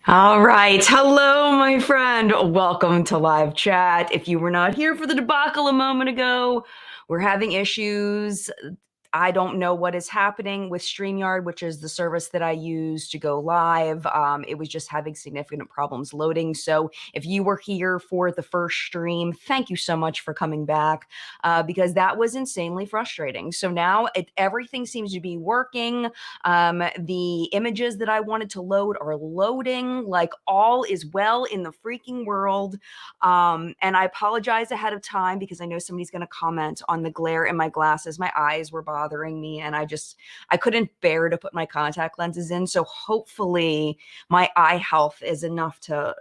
All right. Hello, my friend. Welcome to live chat. If you were not here for the debacle a moment ago, we're having issues. I don't know what is happening with StreamYard, which is the service that I use to go live. It was just having significant problems loading. So if you were here for the first stream, thank you so much for coming back because that was insanely frustrating. So now everything seems to be working. The images that I wanted to load are loading, like all is well in the freaking world. And I apologize ahead of time because I know somebody's going to comment on the glare in my glasses. My eyes were bothering me and I couldn't bear to put my contact lenses in. So hopefully my eye health is enough to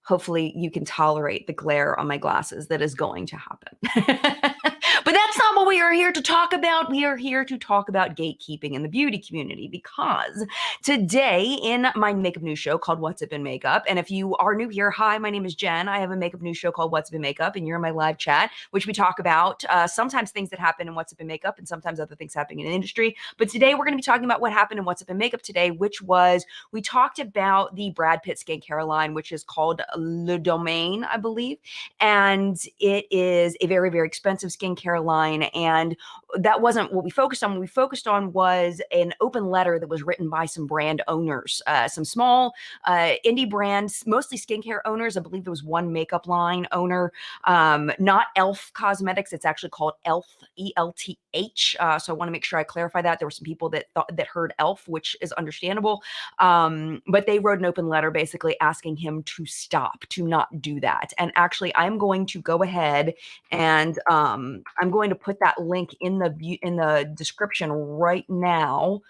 hopefully you can tolerate the glare on my glasses that is going to happen. But that's not what we are here to talk about. We are here to talk about gatekeeping in the beauty community because today in my makeup news show called What's Up in Makeup, and if you are new here, hi, my name is Jen. I have a makeup news show called What's Up in Makeup, and you're in my live chat, which we talk about sometimes things that happen in What's Up in Makeup and sometimes other things happening in the industry. But today we're going to be talking about what happened in What's Up in Makeup today, which was we talked about the Brad Pitt skincare line, which is called Le Domaine, I believe. And it is a very, very expensive skincare line. And that wasn't what we focused on. What we focused on was an open letter that was written by some brand owners, some small indie brands, mostly skincare owners. I believe there was one makeup line owner, not Elf Cosmetics. It's actually called Elf, ELTH. So I want to make sure I clarify that. There were some people that heard Elf, which is understandable. But they wrote an open letter basically asking him to stop, to not do that. And actually, I'm going to go ahead and I'm going to put that link in the description right now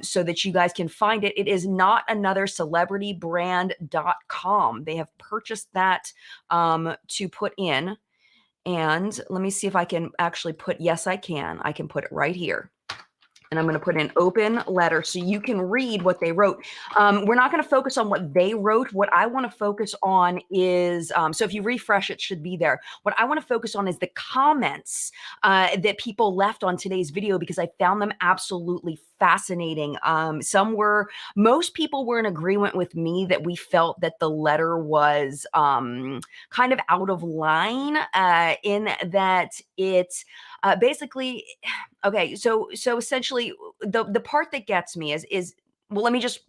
so that you guys can find it. It is not another celebritybrand.com. They have purchased that to put in. And let me see if I can actually put, yes, I can put it right here. And I'm going to put an open letter so you can read what they wrote. We're not going to focus on what they wrote. What I want to focus on is, so if you refresh, it should be there. What I want to focus on is the comments that people left on today's video because I found them absolutely fascinating. Most people were in agreement with me that we felt that the letter was kind of out of line in that it basically, okay, so essentially the part that gets me is well, let me just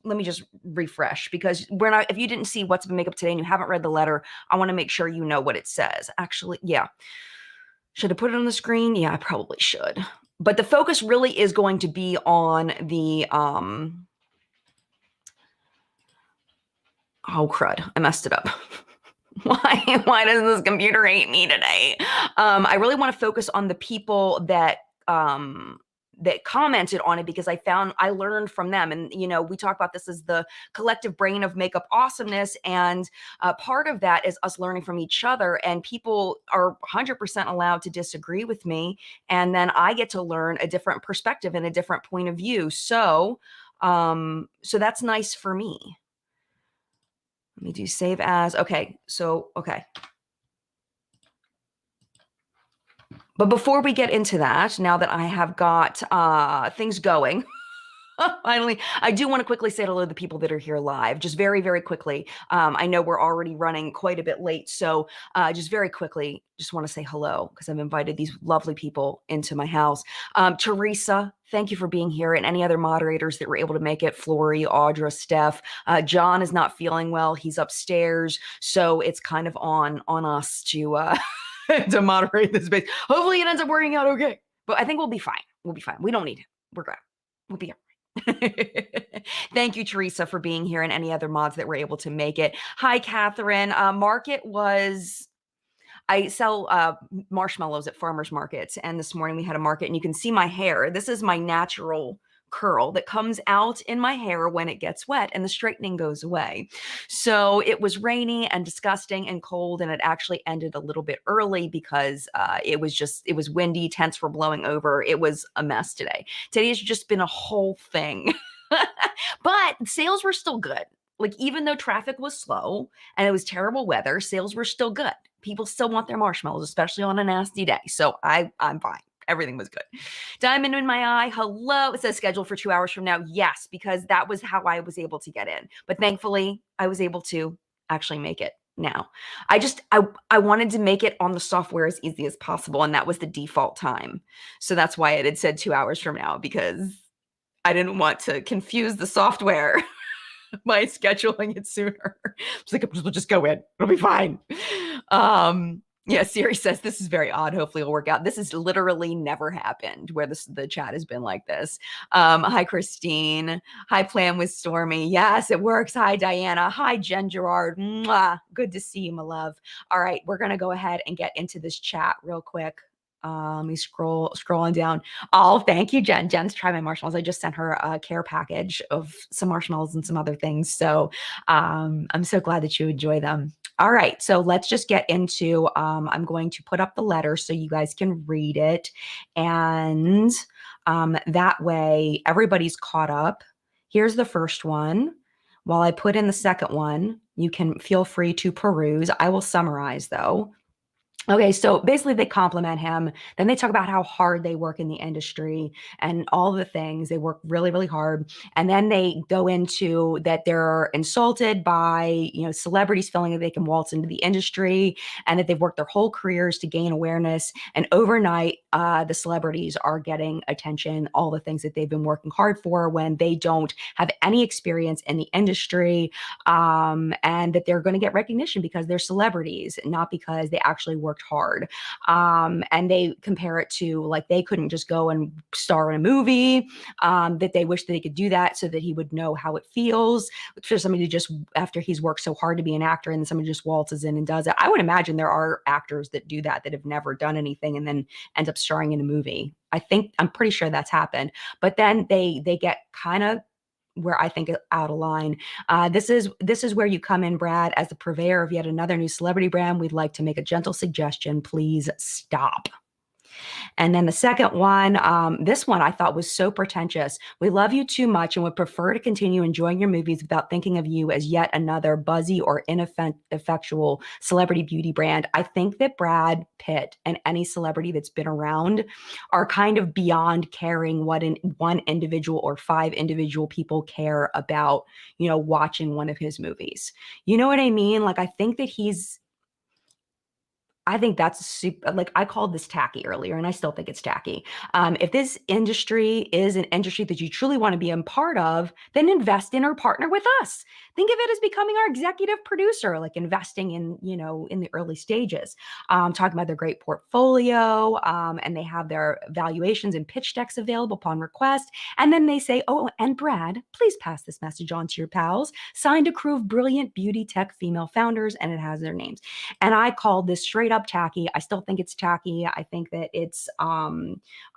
refresh because if you didn't see What's Up in Makeup today and you haven't read the letter, I want to make sure you know what it says. Actually, yeah. Should I put it on the screen? Yeah, I probably should. But the focus really is going to be on the oh crud, I messed it up. Why does this computer hate me today? I really want to focus on the people that commented on it because I learned from them. And, we talk about this as the collective brain of makeup awesomeness. And part of that is us learning from each other. And people are 100% allowed to disagree with me. And then I get to learn a different perspective and a different point of view. So that's nice for me. Let me do save as. Okay. Okay. But before we get into that, now that I have got things going, finally, I do want to quickly say hello to the people that are here live, just very, very quickly. I know we're already running quite a bit late, so just very quickly, just want to say hello because I've invited these lovely people into my house. Teresa, thank you for being here, and any other moderators that were able to make it, Flory, Audra, Steph. John is not feeling well. He's upstairs, so it's kind of on us to to moderate this space. Hopefully it ends up working out okay. But I think we'll be fine. We'll be fine. We don't need it. We're good. We'll be all right. Thank you, Teresa, for being here and any other mods that were able to make it. Hi, Catherine. I sell marshmallows at farmers markets. And this morning we had a market and you can see my hair. This is my natural curl that comes out in my hair when it gets wet and the straightening goes away. So it was rainy and disgusting and cold, and it actually ended a little bit early because it was windy, tents were blowing over. It was a mess today. Today has just been a whole thing. But sales were still good. Like, even though traffic was slow and it was terrible weather, sales were still good. People still want their marshmallows, especially on a nasty day. So I'm fine. Everything was good. Diamond in my eye. Hello. It says scheduled for 2 hours from now. Yes, because that was how I was able to get in. But thankfully, I was able to actually make it now. I wanted to make it on the software as easy as possible, and that was the default time. So that's why it had said 2 hours from now, because I didn't want to confuse the software by scheduling it sooner. It's like, we'll just go in. It'll be fine. Yeah, Siri says this is very odd. Hopefully it'll work out. This has literally never happened where the chat has been like this. Hi, Christine. Hi, Plan with Stormy. Yes, it works. Hi, Diana. Hi, Jen Gerard. Mwah. Good to see you, my love. All right, we're going to go ahead and get into this chat real quick. Let me scrolling down. Oh, thank you, Jen. Jen's tried my marshmallows. I just sent her a care package of some marshmallows and some other things. So I'm so glad that you enjoy them. All right, so let's just get into, I'm going to put up the letter so you guys can read it. And that way everybody's caught up. Here's the first one. While I put in the second one, you can feel free to peruse. I will summarize though. Okay, so basically they compliment him. Then they talk about how hard they work in the industry and all the things. They work really, really hard. And then they go into that they're insulted by, celebrities feeling that they can waltz into the industry and that they've worked their whole careers to gain awareness. And overnight, the celebrities are getting attention, all the things that they've been working hard for when they don't have any experience in the industry, and that they're going to get recognition because they're celebrities, not because they actually worked hard. And they compare it to like they couldn't just go and star in a movie, that they wish that they could do that so that he would know how it feels for somebody to just, after he's worked so hard to be an actor, and then somebody just waltzes in and does it. I would imagine there are actors that do that have never done anything and then end up starring in a movie. I'm pretty sure that's happened. But then they get kind of where I think out of line. This is where you come in, Brad, as the purveyor of yet another new celebrity brand. We'd like to make a gentle suggestion. Please stop. And then the second one, this one I thought was so pretentious. We love you too much and would prefer to continue enjoying your movies without thinking of you as yet another buzzy or ineffectual celebrity beauty brand. I think that Brad Pitt and any celebrity that's been around are kind of beyond caring what one individual or 5 individual people care about, watching one of his movies. You know what I mean? Like, I think that's super, like I called this tacky earlier and I still think it's tacky. If this industry is an industry that you truly want to be a part of, then invest in or partner with us. Think of it as becoming our executive producer, like investing in, in the early stages, talking about their great portfolio, and they have their valuations and pitch decks available upon request. And then they say, oh, and Brad, please pass this message on to your pals. Signed a crew of brilliant beauty tech female founders, and it has their names. And I called this straight up tacky. I still think it's tacky. I think that it's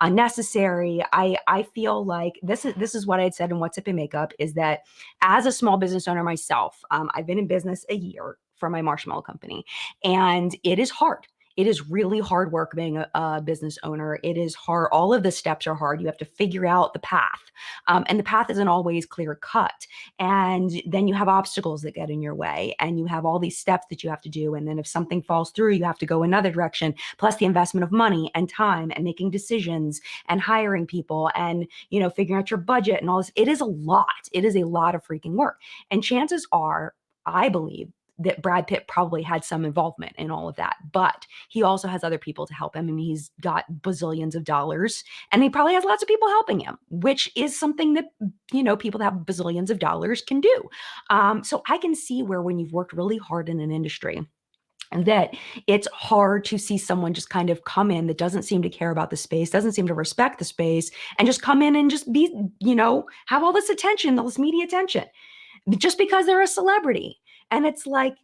unnecessary. I feel like this is what I had said in What's Up in Makeup, is that as a small business owner myself, I've been in business a year for my marshmallow company, and it is hard. It is really hard work being a business owner. It is hard. All of the steps are hard. You have to figure out the path. And the path isn't always clear cut. And then you have obstacles that get in your way, and you have all these steps that you have to do. And then if something falls through, you have to go another direction, plus the investment of money and time and making decisions and hiring people and, figuring out your budget and all this. It is a lot. It is a lot of freaking work. And chances are, I believe, that Brad Pitt probably had some involvement in all of that, but he also has other people to help him. I mean, he's got bazillions of dollars, and he probably has lots of people helping him, which is something that, people that have bazillions of dollars can do. So I can see where when you've worked really hard in an industry, that it's hard to see someone just kind of come in that doesn't seem to care about the space, doesn't seem to respect the space, and just come in and just be, have all this attention, all this media attention, just because they're a celebrity. And it's like,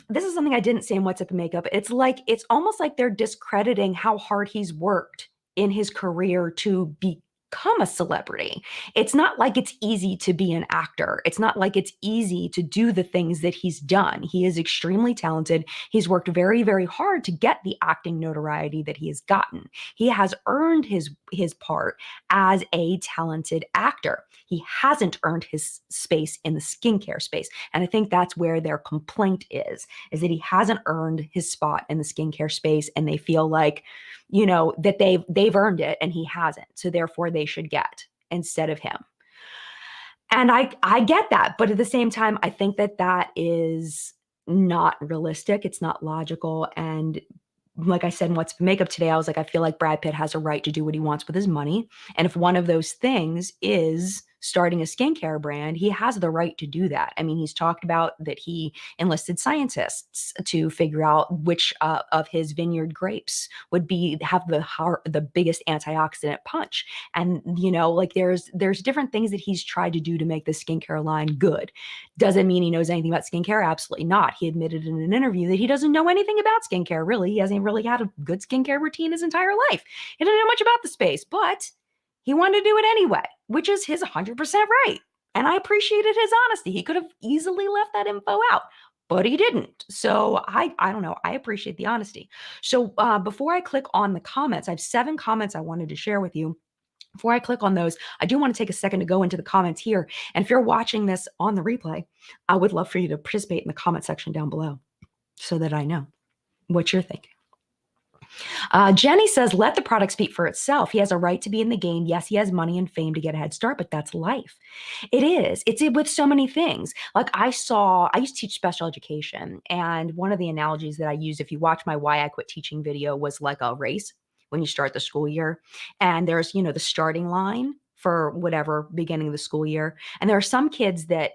this is something I didn't say in What's Up in Makeup. It's almost like they're discrediting how hard he's worked in his career to become a celebrity. It's not like it's easy to be an actor. It's not like it's easy to do the things that he's done. He is extremely talented. He's worked very, very hard to get the acting notoriety that he has gotten. He has earned his part as a talented actor. He hasn't earned his space in the skincare space. And I think that's where their complaint is that he hasn't earned his spot in the skincare space, and they feel like, that they've earned it and he hasn't. So therefore they should get instead of him. And I get that, but at the same time, I think that is not realistic. It's not logical. And like I said in What's Makeup today, I was like, I feel like Brad Pitt has a right to do what he wants with his money. And if one of those things is starting a skincare brand, he has the right to do that. I mean, he's talked about that he enlisted scientists to figure out which of his vineyard grapes would have the biggest antioxidant punch. And like there's different things that he's tried to do to make the skincare line good. Does it mean he knows anything about skincare? Absolutely not. He admitted in an interview that he doesn't know anything about skincare, really. He hasn't really had a good skincare routine his entire life. He doesn't know much about the space, but he wanted to do it anyway, which is his 100% right. And I appreciated his honesty. He could have easily left that info out, but he didn't. So I don't know. I appreciate the honesty. So before I click on the comments, I have 7 comments I wanted to share with you. Before I click on those, I do want to take a second to go into the comments here. And if you're watching this on the replay, I would love for you to participate in the comment section down below so that I know what you're thinking. Jenny says, let the product speak for itself. He has a right to be in the game. Yes, he has money and fame to get a head start, but that's life. It is. It's with so many things. Like I used to teach special education. And one of the analogies that I use, if you watch my Why I Quit Teaching video, was like a race when you start the school year. And there's, the starting line for whatever beginning of the school year. And there are some kids that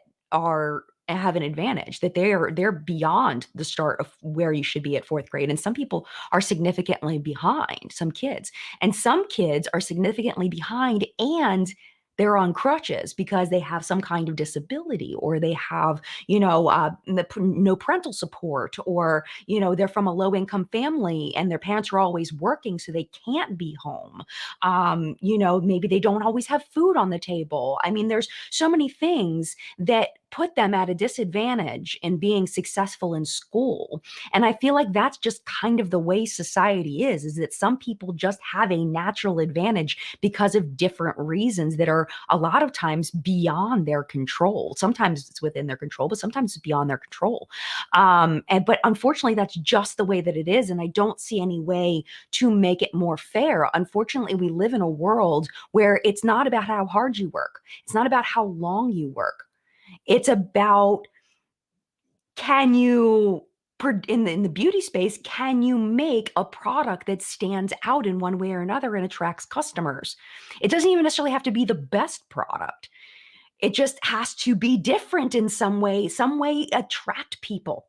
have an advantage, that they're beyond the start of where you should be at 4th grade. And some people are significantly behind, some kids. And some kids are significantly behind and they're on crutches because they have some kind of disability, or they have, no parental support, or, they're from a low income family and their parents are always working, so they can't be home. Maybe they don't always have food on the table. I mean, there's so many things that put them at a disadvantage in being successful in school. And I feel like that's just kind of the way society is that some people just have a natural advantage because of different reasons that are a lot of times beyond their control. Sometimes it's within their control, but sometimes it's beyond their control. But unfortunately, that's just the way that it is. And I don't see any way to make it more fair. Unfortunately, we live in a world where it's not about how hard you work. It's not about how long you work. It's about, can you, in the beauty space, can you make a product that stands out in one way or another and attracts customers? It doesn't even necessarily have to be the best product. It just has to be different in some way attract people.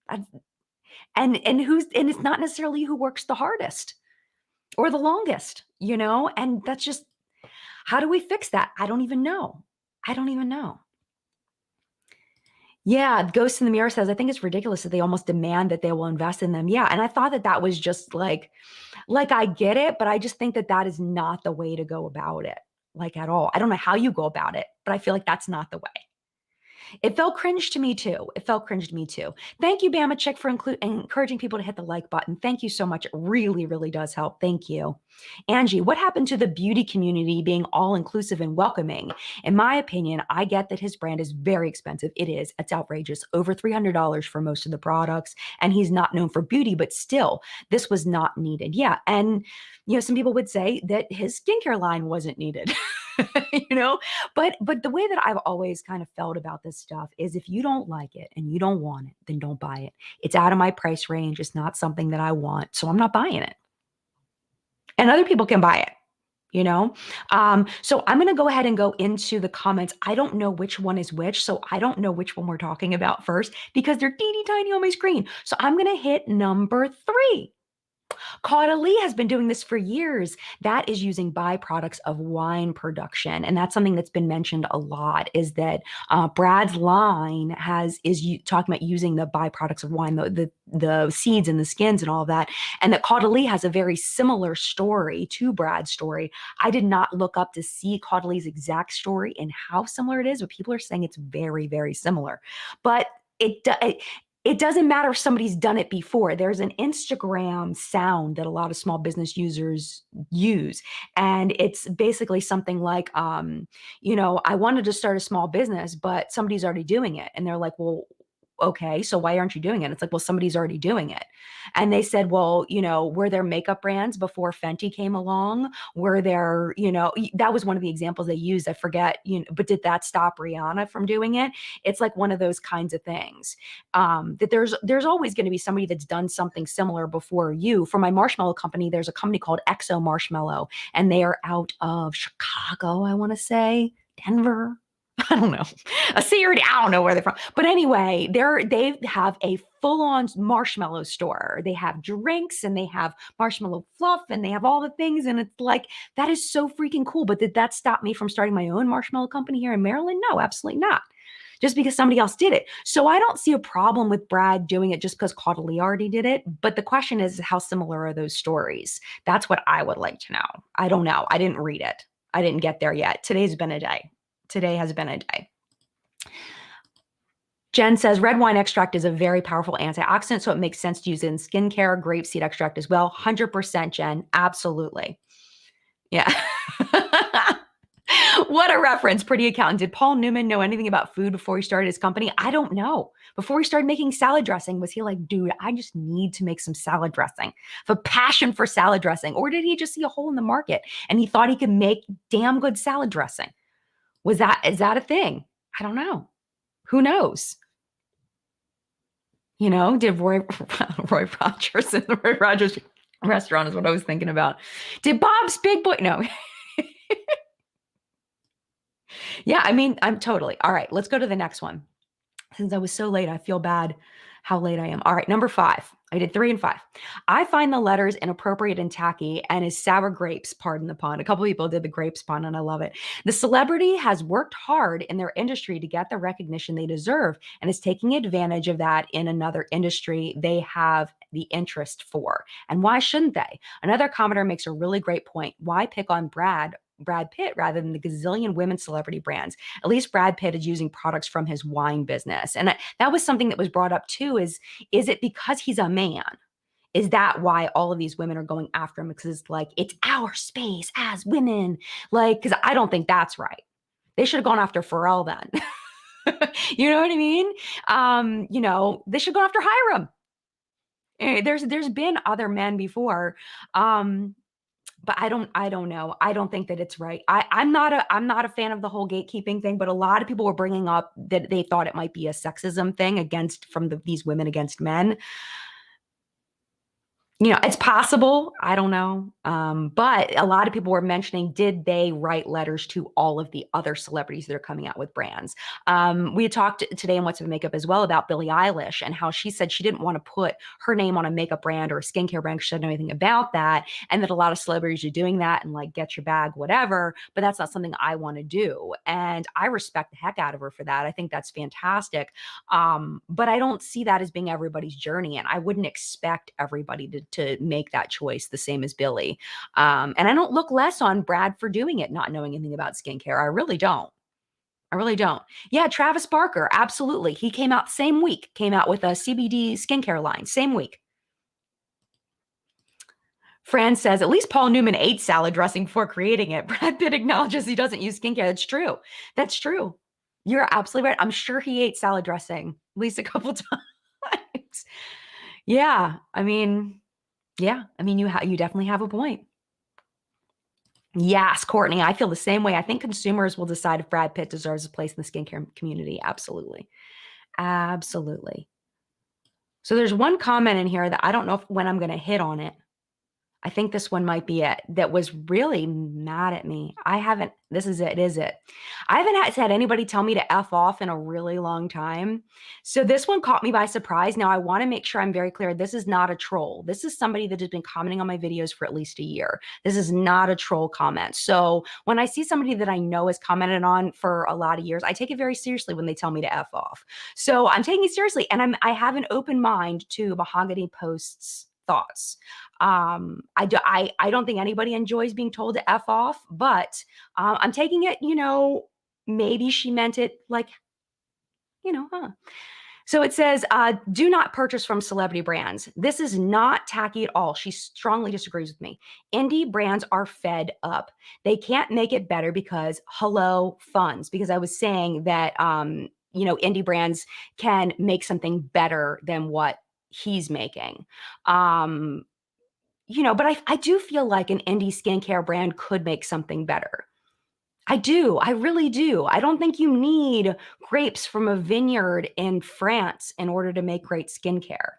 And it's not necessarily who works the hardest or the longest, and that's just, how do we fix that? I don't even know. Yeah, Ghost in the Mirror says, I think it's ridiculous that they almost demand that they will invest in them. Yeah, and I thought that was just like I get it, but I just think that is not the way to go about it, like at all. I don't know how you go about it, but I feel like that's not the way. It felt cringe to me too. Thank you, Bama Chick, for encouraging people to hit the like button. Thank you so much. It really, really does help. Thank you. Angie, what happened to the beauty community being all inclusive and welcoming? In my opinion, I get that his brand is very expensive. It is. It's outrageous. Over $300 for most of the products. And he's not known for beauty, but still, this was not needed. Yeah. And, some people would say that his skincare line wasn't needed. But the way that I've always kind of felt about this stuff is, if you don't like it and you don't want it, then don't buy it. It's out of my price range. It's not something that I want, so I'm not buying it. And other people can buy it, So I'm going to go ahead and go into the comments. I don't know which one is which, so I don't know which one we're talking about first because they're teeny tiny on my screen. So I'm going to hit number 3. Caudalie has been doing this for years. That is using byproducts of wine production, and that's something that's been mentioned a lot. Is that Brad's line is talking about using the byproducts of wine, the seeds and the skins and all of that, and that Caudalie has a very similar story to Brad's story. I did not look up to see Caudalie's exact story and how similar it is, but people are saying it's very, very similar. But it doesn't matter if somebody's done it before. There's an Instagram sound that a lot of small business users use. And it's basically something like, I wanted to start a small business, but somebody's already doing it. And they're like, well, okay, so why aren't you doing it? It's like, well, somebody's already doing it. And they said, well, were there makeup brands before Fenty came along? Were there, that was one of the examples they used. I forget, but did that stop Rihanna from doing it? It's like one of those kinds of things. That there's always going to be somebody that's done something similar before you. For my marshmallow company, there's a company called Exo Marshmallow, and they are out of Chicago, I want to say, Denver. I don't know. I don't know where they're from. But anyway, they have a full-on marshmallow store. They have drinks and they have marshmallow fluff and they have all the things. And it's like, that is so freaking cool. But did that stop me from starting my own marshmallow company here in Maryland? No, absolutely not. Just because somebody else did it. So I don't see a problem with Brad doing it just because Caudalie already did it. But the question is, how similar are those stories? That's what I would like to know. I don't know. I didn't read it. I didn't get there yet. Today's been a day. Today has been a day. Jen says red wine extract is a very powerful antioxidant, so it makes sense to use it in skincare. Grapeseed extract as well. 100%, Jen. Absolutely. Yeah. What a reference, pretty accountant. Did Paul Newman know anything about food before he started his company? I don't know. Before he started making salad dressing, was he like, dude, I just need to make some salad dressing? Have a passion for salad dressing? Or did he just see a hole in the market and he thought he could make damn good salad dressing? Is that a thing? I don't know. Who knows? Did Roy Rogers in the Roy Rogers restaurant is what I was thinking about. Did Bob's Big Boy? No. Yeah, I mean, I'm totally. All right, let's go to the next one. Since I was so late, I feel bad how late I am. All right, number 5. I did 3 and 5. I find the letters inappropriate and tacky and is sour grapes, pardon the pun. A couple people did the grapes pun and I love it. The celebrity has worked hard in their industry to get the recognition they deserve and is taking advantage of that in another industry they have the interest for. And why shouldn't they? Another commenter makes a really great point. Why pick on Brad Pitt rather than the gazillion women celebrity brands? At least Brad Pitt is using products from his wine business. And that was something that was brought up too, is it because he's a man? Is that why all of these women are going after him? Because it's like, it's our space as women. Like, because I don't think that's right. They should have gone after Pharrell then. You know what I mean? They should go after Hiram. There's been other men before. But I don't know. I don't think that it's right. I'm not a fan of the whole gatekeeping thing, but a lot of people were bringing up that they thought it might be a sexism thing from these women against men. It's possible. I don't know. But a lot of people were mentioning, did they write letters to all of the other celebrities that are coming out with brands? We had talked today in What's Up with Makeup as well about Billie Eilish and how she said she didn't want to put her name on a makeup brand or a skincare brand because she didn't know anything about that. And that a lot of celebrities are doing that and like, get your bag, whatever. But that's not something I want to do. And I respect the heck out of her for that. I think that's fantastic. But I don't see that as being everybody's journey. And I wouldn't expect everybody to make that choice the same as Billie. And I don't look less on Brad for doing it, not knowing anything about skincare. I really don't. Yeah, Travis Barker, absolutely. He came out same week, came out with a CBD skincare line, same week. Fran says, at least Paul Newman ate salad dressing before creating it. Brad Pitt acknowledges he doesn't use skincare. That's true. That's true. You're absolutely right. I'm sure he ate salad dressing at least a couple times. Yeah, I mean, you definitely have a point. Yes, Courtney, I feel the same way. I think consumers will decide if Brad Pitt deserves a place in the skincare community. Absolutely. Absolutely. So there's one comment in here that I don't know when I'm going to hit on it. I think this one might be it, that was really mad at me. I haven't, this is it. I haven't had anybody tell me to F off in a really long time. So this one caught me by surprise. Now, I want to make sure I'm very clear. This is not a troll. This is somebody that has been commenting on my videos for at least a year. This is not a troll comment. So when I see somebody that I know has commented on for a lot of years, I take it very seriously when they tell me to F off. So I'm taking it seriously, and I have an open mind to Mahogany Post's thoughts. I don't think anybody enjoys being told to F off, but I'm taking it, maybe she meant it like, huh. So it says, do not purchase from celebrity brands. This is not tacky at all. She strongly disagrees with me. Indie brands are fed up. They can't make it better because, hello, funds. Because I was saying that, indie brands can make something better than what he's making. But I do feel like an indie skincare brand could make something better. I do. I really do. I don't think you need grapes from a vineyard in France in order to make great skincare.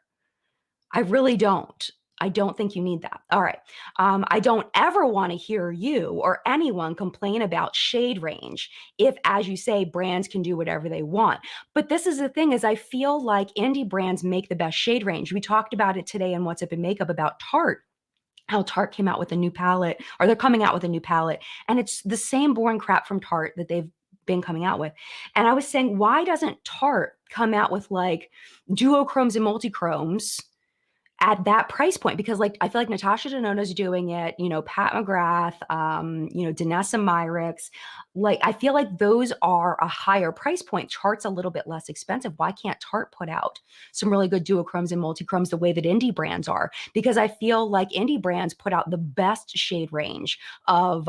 I really don't. I don't think you need that. All right. I don't ever want to hear you or anyone complain about shade range if, as you say, brands can do whatever they want. But this is the thing, is I feel like indie brands make the best shade range. We talked about it today in What's Up in Makeup about Tarte, how Tarte came out with a new palette, or they're coming out with a new palette, and it's the same boring crap from Tarte that they've been coming out with. And I was saying, why doesn't Tarte come out with like duochromes and multichromes at that price point? Because like I feel like Natasha Denona's doing it, Pat McGrath, Danessa Myricks. Like I feel like those are a higher price point. Tarte's a little bit less expensive. Why can't Tarte put out some really good duochromes and multichromes the way that indie brands are? Because I feel like indie brands put out the best shade range of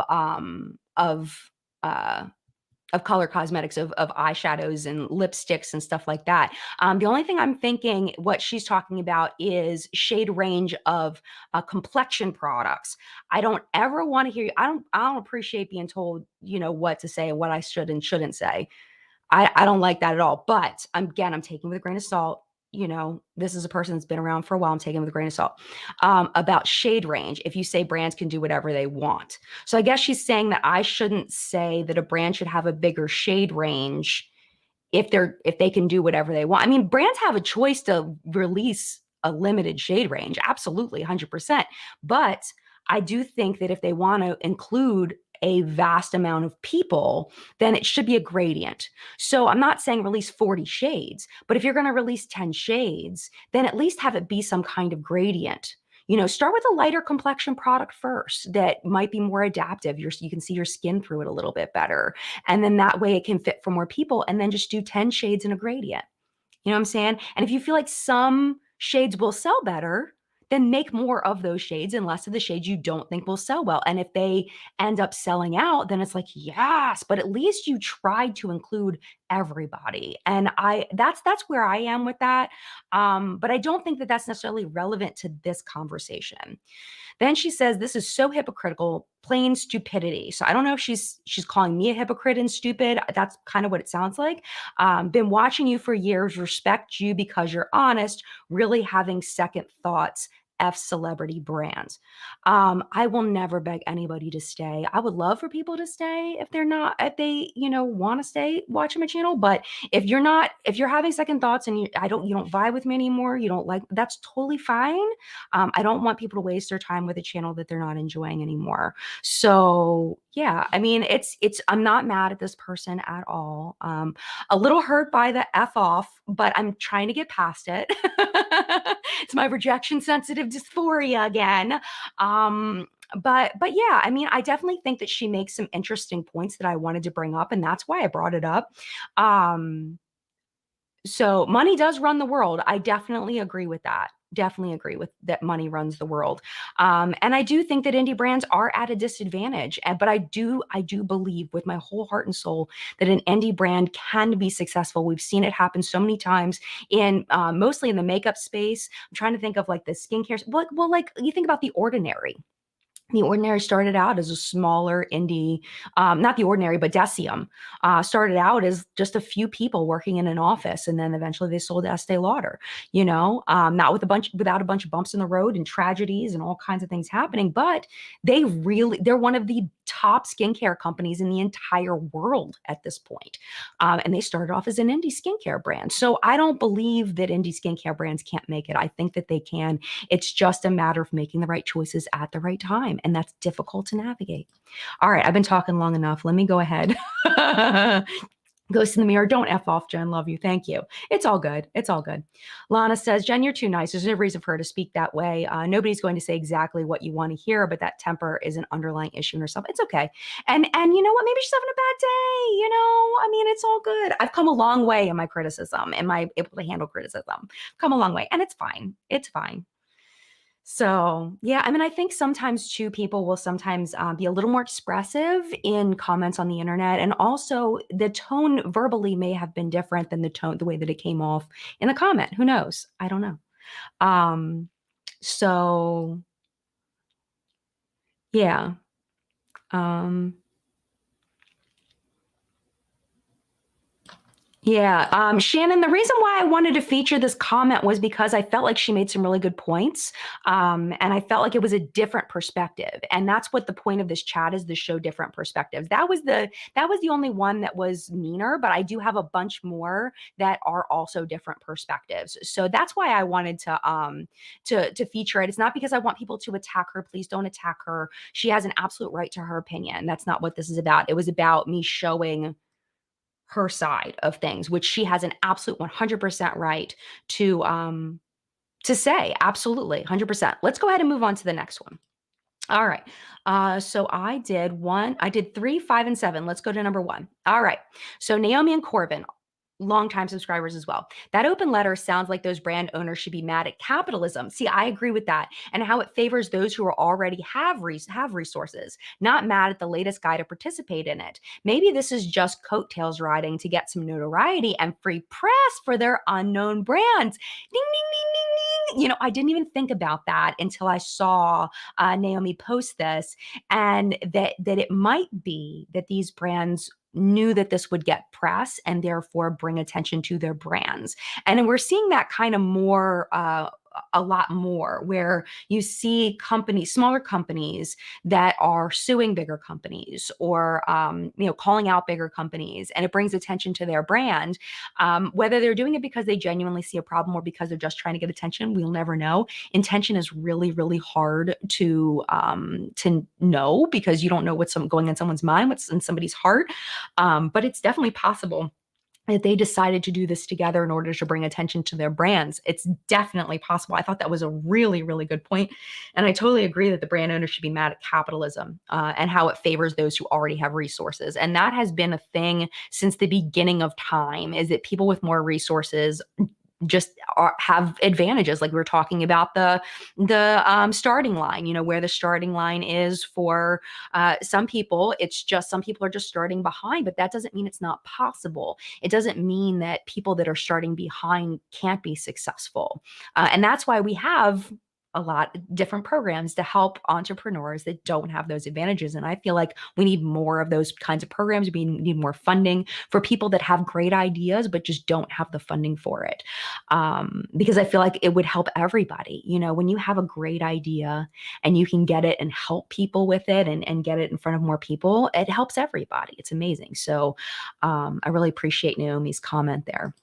color cosmetics, of eyeshadows and lipsticks and stuff like that. The only thing I'm thinking what she's talking about is shade range of complexion products. I don't ever want to hear you. I don't appreciate being told, what to say and what I should and shouldn't say. I don't like that at all. But I'm taking it with a grain of salt. This is a person that's been around for a while. I'm taking it with a grain of salt. About shade range, if you say brands can do whatever they want. So I guess she's saying that I shouldn't say that a brand should have a bigger shade range if they can do whatever they want. I mean, brands have a choice to release a limited shade range. Absolutely, 100%. But I do think that if they want to include a vast amount of people, then it should be a gradient. So I'm not saying release 40 shades, but if you're going to release 10 shades, then at least have it be some kind of gradient. Start with a lighter complexion product first that might be more adaptive. You can see your skin through it a little bit better. And then that way it can fit for more people. And then just do 10 shades in a gradient. You know what I'm saying? And if you feel like some shades will sell better, then make more of those shades and less of the shades you don't think will sell well. And if they end up selling out, then it's like, yes, but at least you tried to include everybody. And that's where I am with that. But I don't think that that's necessarily relevant to this conversation. Then she says, this is so hypocritical, plain stupidity. So I don't know if she's calling me a hypocrite and stupid. That's kind of what it sounds like. Been watching you for years, respect you because you're honest, really having second thoughts. F celebrity brands. I will never beg anybody to stay. I would love for people to stay if they, want to stay watching my channel. But if you're having second thoughts and you don't vibe with me anymore, you don't like, that's totally fine. I don't want people to waste their time with a channel that they're not enjoying anymore. So yeah, I mean, I'm not mad at this person at all. A little hurt by the F off, but I'm trying to get past it. It's my rejection sensitive dysphoria again. But yeah, I mean, I definitely think that she makes some interesting points that I wanted to bring up, and that's why I brought it up. So money does run the world. I definitely agree with that. Definitely agree with that. Money runs the world. And I do think that indie brands are at a disadvantage. But I do believe with my whole heart and soul that an indie brand can be successful. We've seen it happen so many times in mostly in the makeup space. I'm trying to think of like the skincare. Well, like you think about The Ordinary. The Ordinary started out as a smaller indie, not The Ordinary, but Decium, started out as just a few people working in an office, and then eventually they sold to Estee Lauder. Not without a bunch of bumps in the road and tragedies and all kinds of things happening, but they're one of the top skincare companies in the entire world at this point. And they started off as an indie skincare brand. So I don't believe that indie skincare brands can't make it. I think that they can. It's just a matter of making the right choices at the right time, and that's difficult to navigate. All right, I've been talking long enough. Let me go ahead. Ghost in the mirror. Don't F off, Jen. Love you. Thank you. It's all good. It's all good. Lana says, Jen, you're too nice. There's no reason for her to speak that way. Nobody's going to say exactly what you want to hear, but that temper is an underlying issue in herself. It's okay. And you know what? Maybe she's having a bad day. I mean, it's all good. I've come a long way in my criticism. Am I able to handle criticism? Come a long way. And it's fine. It's fine. So, yeah, I mean, I think sometimes too, people will sometimes be a little more expressive in comments on the internet. And also, the tone verbally may have been different than the way that it came off in the comment. Who knows? I don't know. So, yeah. Yeah. Shannon, the reason why I wanted to feature this comment was because I felt like she made some really good points. And I felt like it was a different perspective. And that's what the point of this chat is, to show different perspectives. That was the only one that was meaner, but I do have a bunch more that are also different perspectives. So that's why I wanted to feature it. It's not because I want people to attack her. Please don't attack her. She has an absolute right to her opinion. That's not what this is about. It was about me showing her side of things, which she has an absolute 100% right to say. Absolutely, 100%. Let's go ahead and move on to the next one. All right. So I did 3, 5, and 7. Let's go to number 1. All right. So Naomi and Corbin, longtime subscribers as well. That open letter sounds like those brand owners should be mad at capitalism. See, I agree with that, and how it favors those who already have resources, not mad at the latest guy to participate in it. Maybe this is just coattails riding to get some notoriety and free press for their unknown brands. Ding, ding, ding, ding, ding. I didn't even think about that until I saw Naomi post this, and that it might be that these brands knew that this would get press and therefore bring attention to their brands. And we're seeing that kind of more, a lot more, where you see smaller companies that are suing bigger companies, or calling out bigger companies, and it brings attention to their brand. Whether they're doing it because they genuinely see a problem or because they're just trying to get attention, we'll never know. Intention is really, really hard to know, because you don't know what's going in someone's mind, what's in somebody's heart. But it's definitely possible that they decided to do this together in order to bring attention to their brands. It's definitely possible. I thought that was a really, really good point. And I totally agree that the brand owner should be mad at capitalism, and how it favors those who already have resources. And that has been a thing since the beginning of time, is that people with more resources just have advantages. Like we were talking about the starting line, where the starting line is for some people. It's just some people are just starting behind, but that doesn't mean it's not possible. It doesn't mean that people that are starting behind can't be successful. And that's why we have a lot of different programs to help entrepreneurs that don't have those advantages. And I feel like we need more of those kinds of programs. We need more funding for people that have great ideas, but just don't have the funding for it. Because I feel like it would help everybody. When you have a great idea and you can get it and help people with it, and get it in front of more people, it helps everybody. It's amazing. So I really appreciate Naomi's comment there.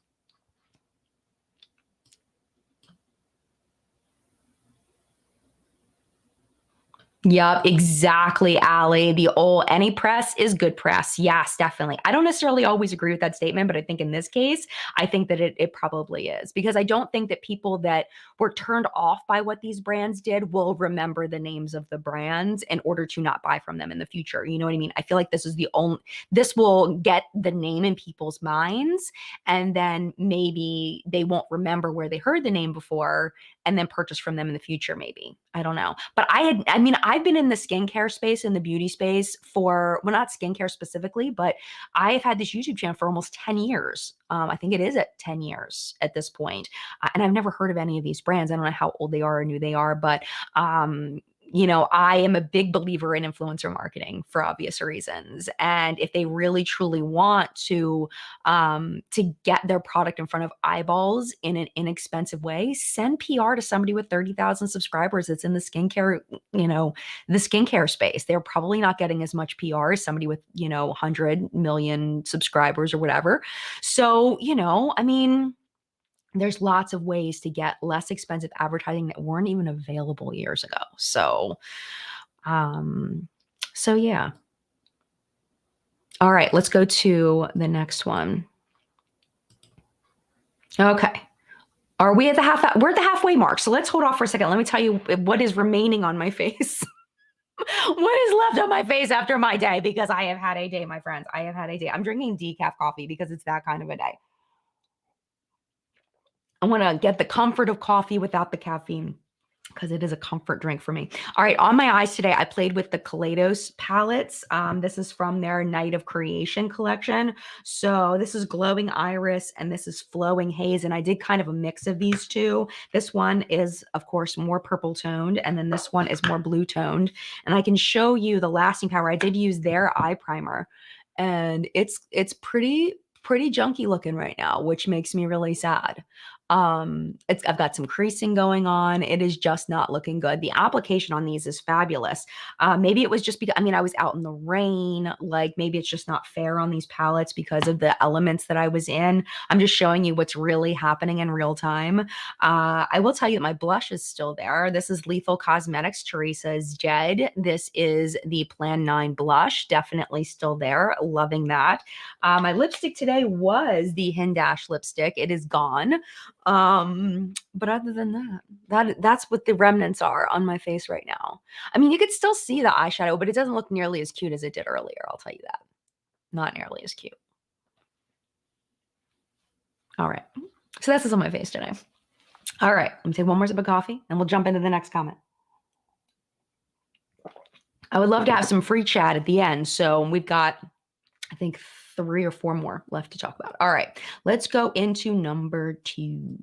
Yep, exactly, Allie. The old any press is good press. Yes, definitely. I don't necessarily always agree with that statement, but I think in this case, I think that it probably is, because I don't think that people that were turned off by what these brands did will remember the names of the brands in order to not buy from them in the future. You know what I mean? I feel like this will get the name in people's minds, and then maybe they won't remember where they heard the name before, and then purchase from them in the future, maybe. I don't know. But I've been in the skincare space and the beauty space for, well, not skincare specifically, but I have had this YouTube channel for almost 10 years. I think it is at 10 years at this point. And I've never heard of any of these brands. I don't know how old they are or new they are, but I am a big believer in influencer marketing for obvious reasons. And if they really truly want to get their product in front of eyeballs in an inexpensive way, send PR to somebody with 30,000 subscribers that's in the skincare space. They're probably not getting as much PR as somebody with, 100 million subscribers or whatever. So, there's lots of ways to get less expensive advertising that weren't even available years ago. So yeah. All right, let's go to the next one. Okay. Are we at we're at the halfway mark. So let's hold off for a second. Let me tell you what is remaining on my face. What is left on my face after my day? Because I have had a day, my friends. I have had a day. I'm drinking decaf coffee because it's that kind of a day. I want to get the comfort of coffee without the caffeine because it is a comfort drink for me. All right, on my eyes today, I played with the Kaleidos palettes. This is from their Night of Creation collection. So this is Glowing Iris and this is Flowing Haze. And I did kind of a mix of these two. This one is, of course, more purple toned, and then this one is more blue toned. And I can show you the lasting power. I did use their eye primer, and it's pretty junky looking right now, which makes me really sad. I've got some creasing going on. It is just not looking good. The application on these is fabulous. Maybe it was just because, I was out in the rain. Like maybe it's just not fair on these palettes because of the elements that I was in. I'm just showing you what's really happening in real time. I will tell you that my blush is still there. This is Lethal Cosmetics, Teresa's Jed. This is the Plan 9 blush. Definitely still there. Loving that. My lipstick today was the Hindash lipstick. It is gone. But other than that's what the remnants are on my face right now. You could still see the eyeshadow, but it doesn't look nearly as cute as it did earlier. I'll tell you that. Not nearly as cute. All right. So that's what's on my face today. All right. Let me take one more sip of coffee and we'll jump into the next comment. I would love to have some free chat at the end. So we've got, I think, 3 or 4 more left to talk about. All right, let's go into number 2.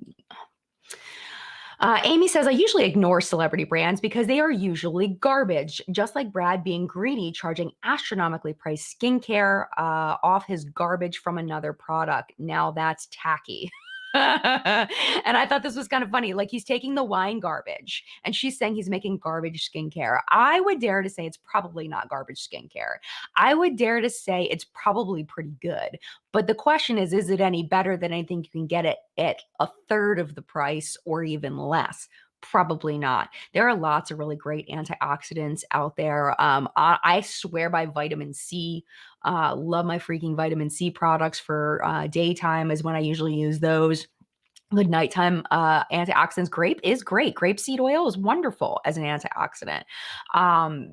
Amy says, I usually ignore celebrity brands because they are usually garbage, just like Brad being greedy, charging astronomically priced skincare off his garbage from another product. Now that's tacky. And I thought this was kind of funny. Like he's taking the wine garbage and she's saying he's making garbage skincare. I would dare to say it's probably not garbage skincare. I would dare to say it's probably pretty good. But the question is it any better than anything you can get at a third of the price or even less? Probably not. There are lots of really great antioxidants out there. I swear by vitamin C. Love my freaking vitamin C products for daytime is when I usually use those. Good nighttime antioxidants. Grape is great. Grapeseed oil is wonderful as an antioxidant.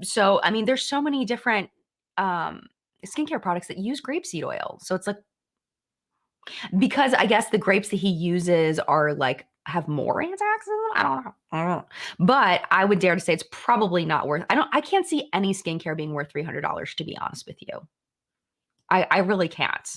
So, there's so many different skincare products that use grapeseed oil. So it's like, because I guess the grapes that he uses are like, have more antioxidants. I don't know. But I would dare to say it's probably not worth. I can't see any skincare being worth $300, to be honest with you. I really can't.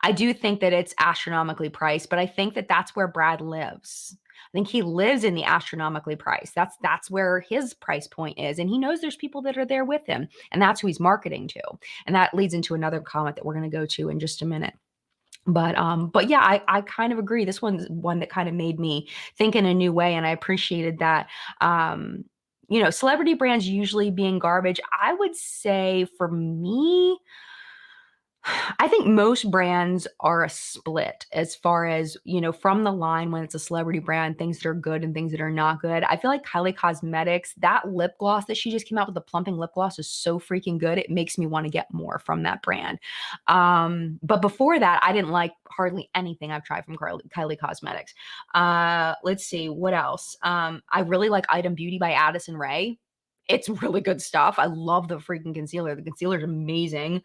I do think that it's astronomically priced, but I think that that's where Brad lives. I think he lives in the astronomically priced. That's where his price point is. And he knows there's people that are there with him, and that's who he's marketing to. And that leads into another comment that we're going to go to in just a minute. But yeah, I kind of agree. This one's one that kind of made me think in a new way, and I appreciated that. Celebrity brands usually being garbage. I would say for me, I think most brands are a split as far as, from the line when it's a celebrity brand, things that are good and things that are not good. I feel like Kylie Cosmetics, that lip gloss that she just came out with, the plumping lip gloss, is so freaking good. It makes me want to get more from that brand. But before that, I didn't like hardly anything I've tried from Kylie Cosmetics. Let's see, what else? I really like Item Beauty by Addison Rae. It's really good stuff. I love the freaking concealer. The concealer is amazing.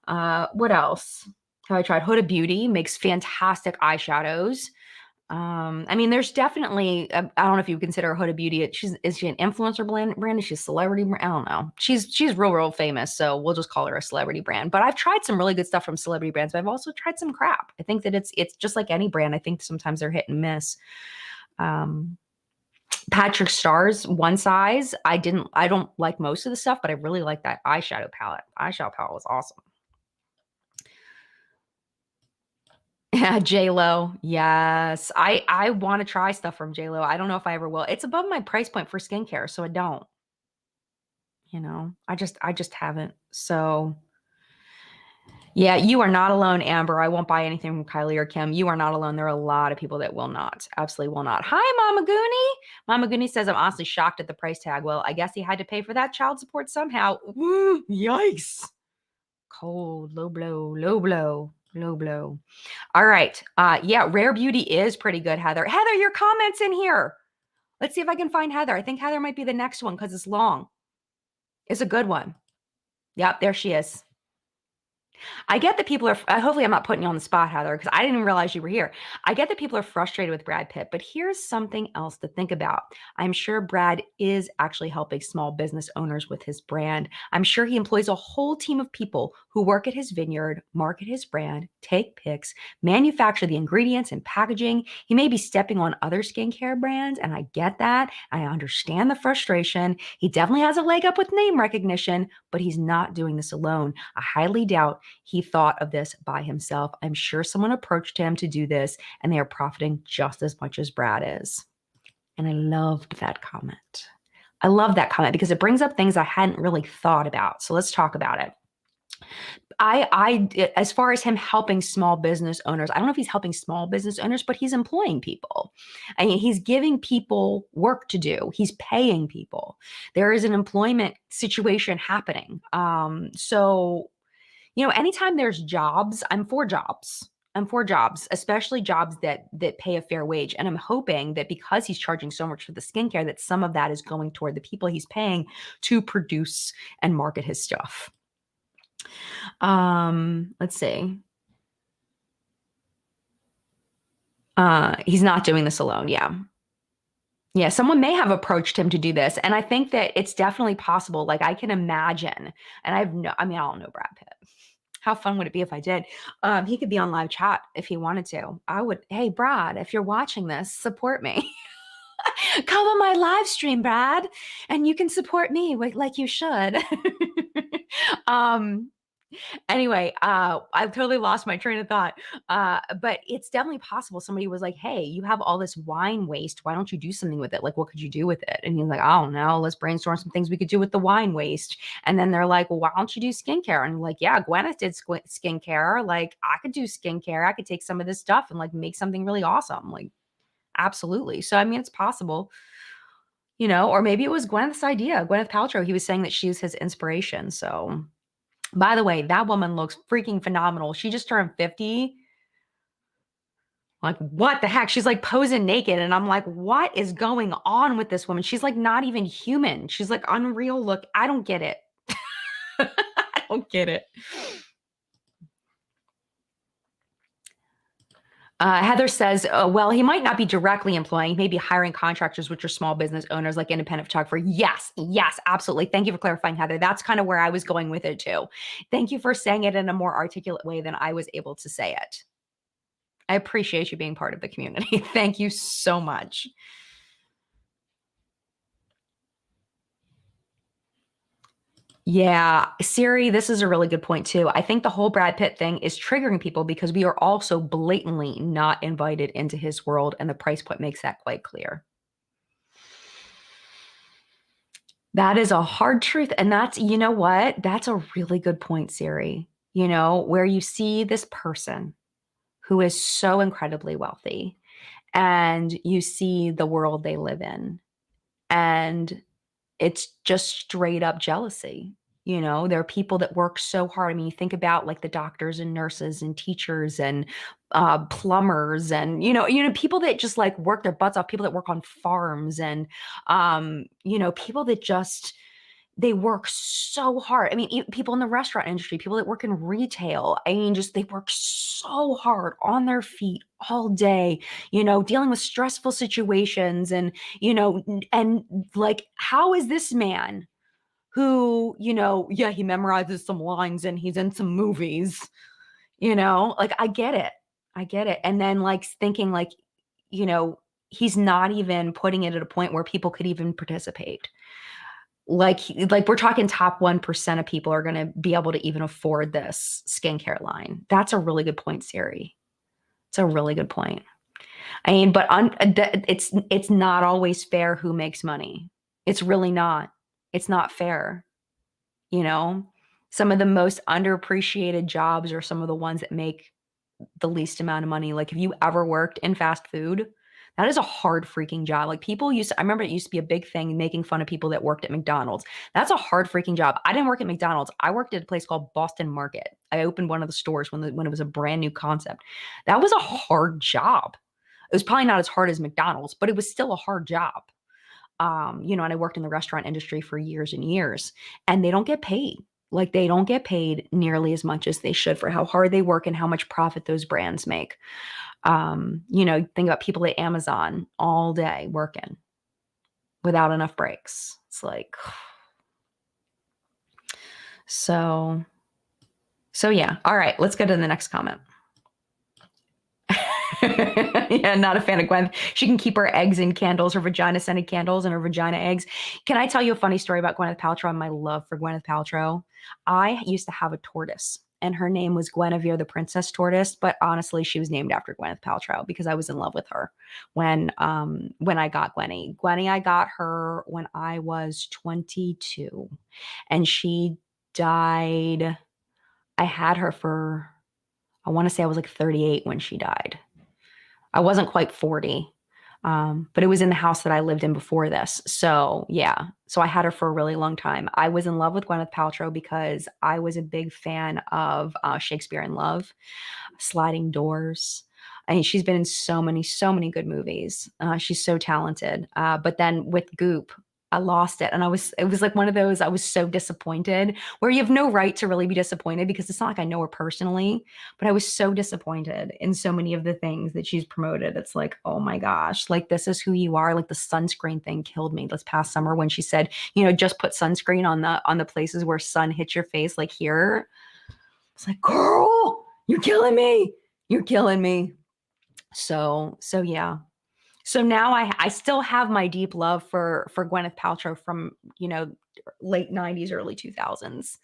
What else have I tried? Huda Beauty makes fantastic eyeshadows. There's definitely, I don't know if you consider Huda Beauty, is she an influencer brand? Is she a celebrity brand? I don't know. She's real famous, so we'll just call her a celebrity brand. But I've tried some really good stuff from celebrity brands, but I've also tried some crap. I think that it's just like any brand. I think sometimes they're hit and miss. Patrick Starr's One Size. I don't like most of the stuff, but I really like that eyeshadow palette. Eyeshadow palette was awesome. Yeah, J-Lo. Yes. I want to try stuff from J-Lo. I don't know if I ever will. It's above my price point for skincare, so I don't, I just haven't. So, yeah, you are not alone, Amber. I won't buy anything from Kylie or Kim. You are not alone. There are a lot of people that will not. Absolutely will not. Hi, Mama Goonie. Mama Goonie says, I'm honestly shocked at the price tag. Well, I guess he had to pay for that child support somehow. Ooh, yikes. Cold, low blow, low blow, low blow. All right. Yeah, Rare Beauty is pretty good, Heather. Heather, your comments in here. Let's see if I can find Heather. I think Heather might be the next one because it's long. It's a good one. Yep, there she is. I get that people are, hopefully I'm not putting you on the spot, Heather, because I didn't even realize you were here. I get that people are frustrated with Brad Pitt, but here's something else to think about. I'm sure Brad is actually helping small business owners with his brand. I'm sure he employs a whole team of people who work at his vineyard, market his brand, take pics, manufacture the ingredients and packaging. He may be stepping on other skincare brands, and I get that. I understand the frustration. He definitely has a leg up with name recognition, but he's not doing this alone. I highly doubt he thought of this by himself. I'm sure someone approached him to do this, and they are profiting just as much as Brad is. And I loved that comment. I love that comment because it brings up things I hadn't really thought about. So let's talk about it. As far as him helping small business owners, I don't know if he's helping small business owners, but he's employing people. I mean, he's giving people work to do. He's paying people. There is an employment situation happening. So anytime there's jobs, I'm for jobs. I'm for jobs, especially jobs that pay a fair wage. And I'm hoping that because he's charging so much for the skincare, that some of that is going toward the people he's paying to produce and market his stuff. Let's see. He's not doing this alone. Yeah. Yeah, someone may have approached him to do this. And I think that it's definitely possible. Like I can imagine, and I don't know Brad Pitt. How fun would it be if I did? He could be on live chat if he wanted to. Hey, Brad, if you're watching this, support me. Come on my live stream, Brad, and you can support me like you should. Anyway, I've totally lost my train of thought. But it's definitely possible somebody was like, hey, you have all this wine waste. Why don't you do something with it? Like, what could you do with it? And he's like, I don't know. Let's brainstorm some things we could do with the wine waste. And then they're like, well, why don't you do skincare? And like, yeah, Gwyneth did skincare. Like, I could do skincare. I could take some of this stuff and like make something really awesome. Like, absolutely. So, I mean, it's possible. Or maybe it was Gwyneth's idea. Gwyneth Paltrow, he was saying that she was his inspiration. So, by the way, that woman looks freaking phenomenal. She just turned 50. Like, what the heck? She's like posing naked. And I'm like, what is going on with this woman? She's like not even human. She's like unreal look. I don't get it. I don't get it. Heather says, well, he might not be directly employing, he may be hiring contractors, which are small business owners like independent photographer. Yes, absolutely. Thank you for clarifying, Heather. That's kind of where I was going with it too. Thank you for saying it in a more articulate way than I was able to say it. I appreciate you being part of the community. Thank you so much. Yeah, Siri, this is a really good point too. I think the whole Brad Pitt thing is triggering people because we are also blatantly not invited into his world, and the price point makes that quite clear. That is a hard truth. And that's, you know what? That's a really good point, Siri. Where you see this person who is so incredibly wealthy and you see the world they live in, and it's just straight up jealousy. There are people that work so hard. I mean, you think about like the doctors and nurses and teachers and plumbers and people that just like work their butts off. People that work on farms and people that just they work so hard. I mean, people in the restaurant industry, people that work in retail. I mean, just they work so hard on their feet all day, dealing with stressful situations and like, how is this man who, yeah, he memorizes some lines and he's in some movies, like, I get it. And then like thinking like, you know, he's not even putting it at a point where people could even participate. Like we're talking top 1% of people are going to be able to even afford this skincare line. That's a really good point, Siri. It's a really good point. I mean, but it's not always fair who makes money. It's really not. It's not fair. You know, some of the most underappreciated jobs are some of the ones that make the least amount of money. Like, if you ever worked in fast food, that is a hard freaking job. Like, I remember it used to be a big thing making fun of people that worked at McDonald's. That's a hard freaking job. I didn't work at McDonald's. I worked at a place called Boston Market. I opened one of the stores when it was a brand new concept. That was a hard job. It was probably not as hard as McDonald's, but it was still a hard job. And I worked in the restaurant industry for years and years, and they don't get paid. Like, they don't get paid nearly as much as they should for how hard they work and how much profit those brands make. Think about people at Amazon all day working without enough breaks. It's like, so yeah. All right, let's go to the next comment. Yeah, not a fan of Gwen. She can keep her eggs in candles, her vagina scented candles, and her vagina eggs. Can I tell you a funny story about Gwyneth Paltrow and my love for Gwyneth Paltrow? I used to have a tortoise, and her name was Guinevere the Princess Tortoise. But honestly, she was named after Gwyneth Paltrow because I was in love with her when I got Gwenny. Gwenny, I got her when I was 22, and she died. I had her for, I want to say I was like 38 when she died. I wasn't quite 40, but it was in the house that I lived in before this. So yeah, so I had her for a really long time. I was in love with Gwyneth Paltrow because I was a big fan of Shakespeare in Love, Sliding Doors. I mean, she's been in so many good movies. She's so talented. But then with Goop, I lost it. And it was like one of those, I was so disappointed, where you have no right to really be disappointed because it's not like I know her personally, but I was so disappointed in so many of the things that she's promoted. It's like, oh my gosh, like, this is who you are. Like, the sunscreen thing killed me this past summer when she said, just put sunscreen on the places where sun hits your face, like here. It's like, girl, you're killing me. You're killing me. So yeah. So now I still have my deep love for Gwyneth Paltrow from, late 90s, early 2000s.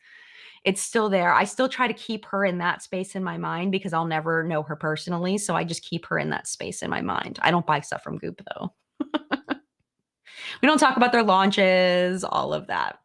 It's still there. I still try to keep her in that space in my mind because I'll never know her personally. So I just keep her in that space in my mind. I don't buy stuff from Goop, though. We don't talk about their launches, all of that.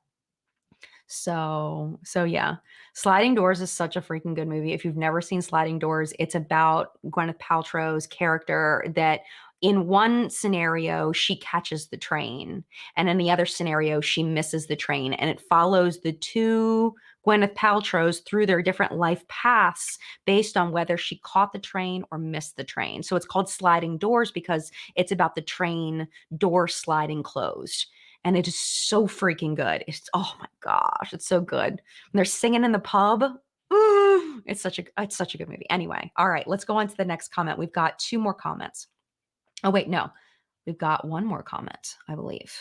So yeah. Sliding Doors is such a freaking good movie. If you've never seen Sliding Doors, it's about Gwyneth Paltrow's character that in one scenario, she catches the train, and in the other scenario, she misses the train. And it follows the two Gwyneth Paltrows through their different life paths based on whether she caught the train or missed the train. So it's called Sliding Doors because it's about the train door sliding closed. And it is so freaking good. Oh my gosh, it's so good. And they're singing in the pub. It's such a good movie. Anyway, all right, let's go on to the next comment. We've got 2 more comments. Oh wait, no, we've got 1 more comment, I believe.